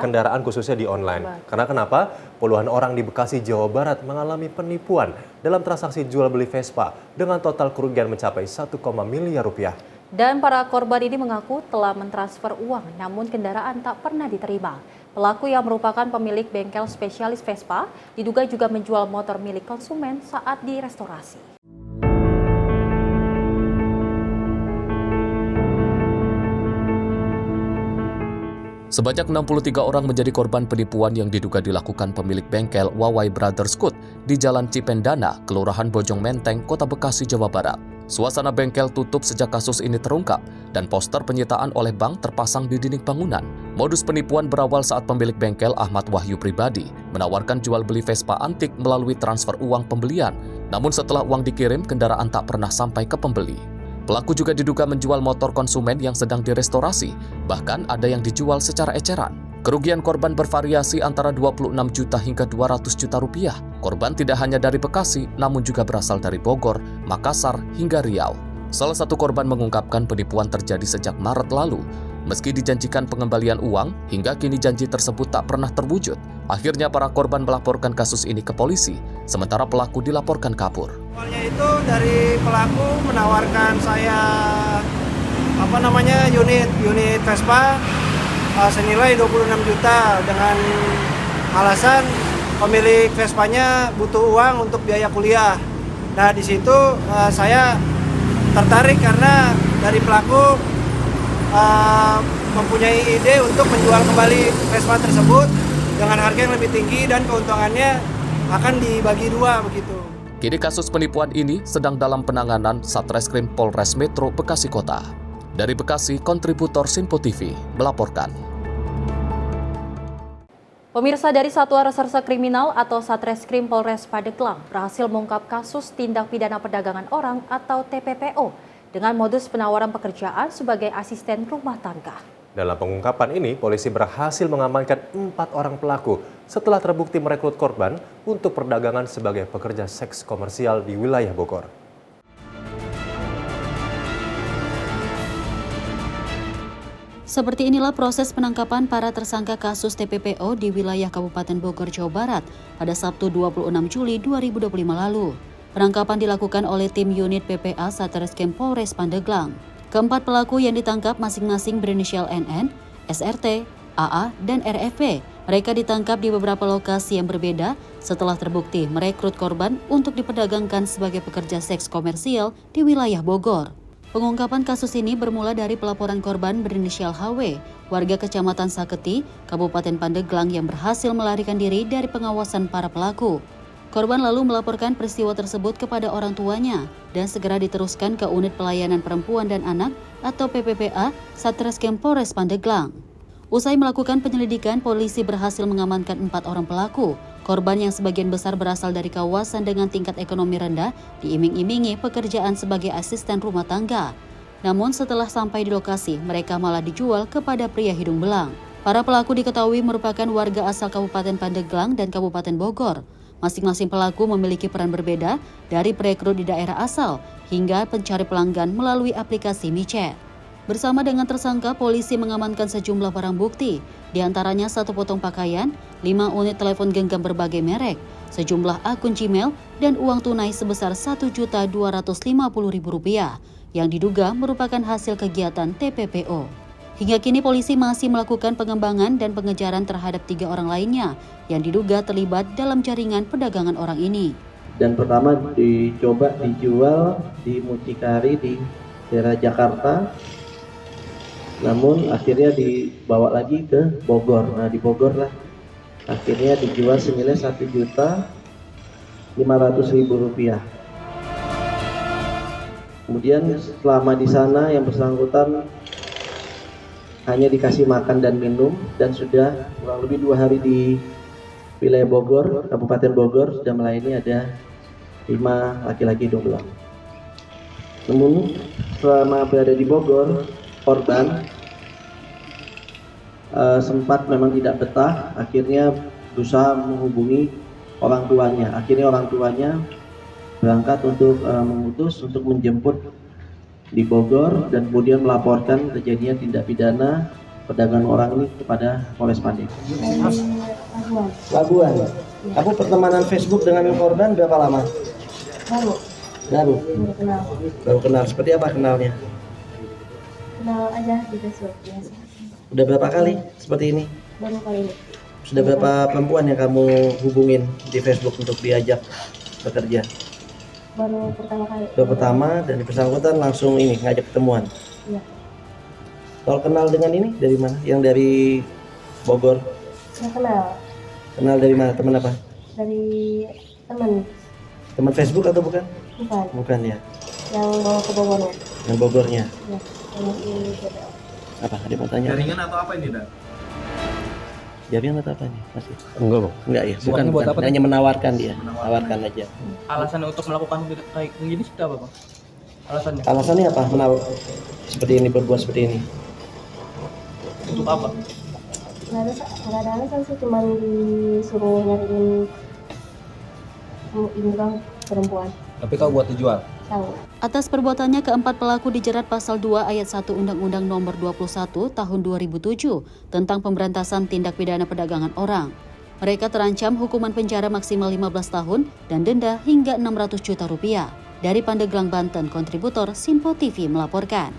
kendaraan khususnya di online. Karena kenapa? Puluhan orang di Bekasi, Jawa Barat mengalami penipuan dalam transaksi jual beli Vespa dengan total kerugian mencapai 1, miliar rupiah. Dan para korban ini mengaku telah mentransfer uang, namun kendaraan tak pernah diterima. Pelaku yang merupakan pemilik bengkel spesialis Vespa diduga juga menjual motor milik konsumen saat direstorasi. Sebanyak 63 orang menjadi korban penipuan yang diduga dilakukan pemilik bengkel Wawai Brothers Scoot di Jalan Cipendana, Kelurahan Bojong Menteng, Kota Bekasi, Jawa Barat. Suasana bengkel tutup sejak kasus ini terungkap dan poster penyitaan oleh bank terpasang di dinding bangunan. Modus penipuan berawal saat pemilik bengkel Ahmad Wahyu pribadi menawarkan jual beli Vespa antik melalui transfer uang pembelian. Namun setelah uang dikirim, kendaraan tak pernah sampai ke pembeli. Pelaku juga diduga menjual motor konsumen yang sedang direstorasi, bahkan ada yang dijual secara eceran. Kerugian korban bervariasi antara 26 juta hingga 200 juta rupiah. Korban tidak hanya dari Bekasi, namun juga berasal dari Bogor, Makassar, hingga Riau. Salah satu korban mengungkapkan penipuan terjadi sejak Maret lalu. Meski dijanjikan pengembalian uang, hingga kini janji tersebut tak pernah terwujud. Akhirnya para korban melaporkan kasus ini ke polisi, sementara pelaku dilaporkan kabur. Awalnya itu dari pelaku menawarkan saya unit Vespa senilai 26 juta dengan alasan pemilik Vespanya butuh uang untuk biaya kuliah. Nah, di situ saya tertarik karena dari pelaku mempunyai ide untuk menjual kembali Vespa tersebut dengan harga yang lebih tinggi dan keuntungannya akan dibagi 2 begitu. Kini kasus penipuan ini sedang dalam penanganan Satreskrim Polres Metro Bekasi Kota. Dari Bekasi, kontributor Simpo TV melaporkan. Pemirsa, dari Satuan Reserse Kriminal atau Satreskrim Polres Pandeglang berhasil mengungkap kasus tindak pidana perdagangan orang atau TPPO dengan modus penawaran pekerjaan sebagai asisten rumah tangga. Dalam pengungkapan ini, polisi berhasil mengamankan 4 orang pelaku setelah terbukti merekrut korban untuk perdagangan sebagai pekerja seks komersial di wilayah Bogor. Seperti inilah proses penangkapan para tersangka kasus TPPO di wilayah Kabupaten Bogor, Jawa Barat pada Sabtu 26 Juli 2025 lalu. Penangkapan dilakukan oleh tim unit PPA Satreskrim Polres Pandeglang. Keempat pelaku yang ditangkap masing-masing berinisial NN, SRT, AA, dan RFP. Mereka ditangkap di beberapa lokasi yang berbeda setelah terbukti merekrut korban untuk diperdagangkan sebagai pekerja seks komersial di wilayah Bogor. Pengungkapan kasus ini bermula dari pelaporan korban berinisial HW, warga Kecamatan Saketi, Kabupaten Pandeglang yang berhasil melarikan diri dari pengawasan para pelaku. Korban lalu melaporkan peristiwa tersebut kepada orang tuanya dan segera diteruskan ke Unit Pelayanan Perempuan dan Anak atau PPPA Satreskrim Polres Pandeglang. Usai melakukan penyelidikan, polisi berhasil mengamankan 4 orang pelaku, Korban yang sebagian besar berasal dari kawasan dengan tingkat ekonomi rendah diiming-imingi pekerjaan sebagai asisten rumah tangga. Namun setelah sampai di lokasi, mereka malah dijual kepada pria hidung belang. Para pelaku diketahui merupakan warga asal Kabupaten Pandeglang dan Kabupaten Bogor. Masing-masing pelaku memiliki peran berbeda dari perekrut di daerah asal hingga pencari pelanggan melalui aplikasi micet. Bersama dengan tersangka, polisi mengamankan sejumlah barang bukti, di antaranya 1 potong pakaian, 5 unit telepon genggam berbagai merek, sejumlah akun Gmail, dan uang tunai sebesar Rp1.250.000 yang diduga merupakan hasil kegiatan TPPO. Hingga kini polisi masih melakukan pengembangan dan pengejaran terhadap 3 orang lainnya yang diduga terlibat dalam jaringan perdagangan orang ini. Dan pertama dicoba dijual di mucikari di daerah Jakarta, namun akhirnya dibawa lagi ke Bogor. Nah di Bogor lah akhirnya dijual senilai Rp1.500.000. Kemudian selama di sana yang bersangkutan hanya dikasih makan dan minum, dan sudah kurang lebih 2 hari di wilayah Bogor, Kabupaten Bogor, sudah melayani ada 5 laki-laki hidung belang. Namun selama berada di Bogor, korban sempat memang tidak betah, akhirnya berusaha menghubungi orang tuanya. Akhirnya orang tuanya berangkat untuk memutus untuk menjemput di Bogor dan kemudian melaporkan kejadian tindak pidana perdagangan orang ini kepada Polres Pandeglang. Labuan. Kamu pertemanan Facebook dengan korban berapa lama? Baru kenal. Baru kenal. Seperti apa kenalnya? Kenal aja di Facebook biasa. Udah berapa kali seperti ini? Baru kali ini. Sudah berapa perempuan yang kamu hubungin di Facebook untuk diajak bekerja? Baru pertama kali. Baru pertama, dan di bersangkutan langsung ini ngajak ketemuan. Iya. Kalau kenal dengan ini dari mana? Yang dari Bogor? Saya kenal. Kenal dari mana? Teman apa? Dari teman. Teman Facebook atau bukan? Bukan. Bukan ya. Yang bawa ke Bogornya. Yang Bogornya. Iya. Yang di BBL. Apa? Ada mau tanya? Jaringan atau apa ini, Dan? Jaringan atau apa nih? Masih? Enggak, Bang. Enggak ya. Bukan. Buat apa? Hanya menawarkan dia. Menawarkan aja. Alasan untuk melakukan kayak gini sudah apa, Bang? Alasannya? Alasannya apa? Seperti ini, berbuat seperti ini. Untuk apa? Nggak ada alasan sih, cuma disuruh nyariin imigran perempuan. Tapi kau buat dijual? Tahu. Atas perbuatannya, keempat pelaku dijerat pasal 2 ayat 1 Undang-Undang Nomor 21 Tahun 2007 tentang pemberantasan tindak pidana perdagangan orang. Mereka terancam hukuman penjara maksimal 15 tahun dan denda hingga Rp600 juta. Dari Pandeglang, Banten, kontributor Simpo TV melaporkan.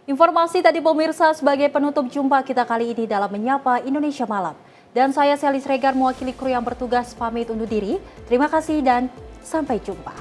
Informasi tadi pemirsa sebagai penutup jumpa kita kali ini dalam Menyapa Indonesia Malam. Dan saya Selis Regar mewakili kru yang bertugas pamit undur diri. Terima kasih dan sampai jumpa.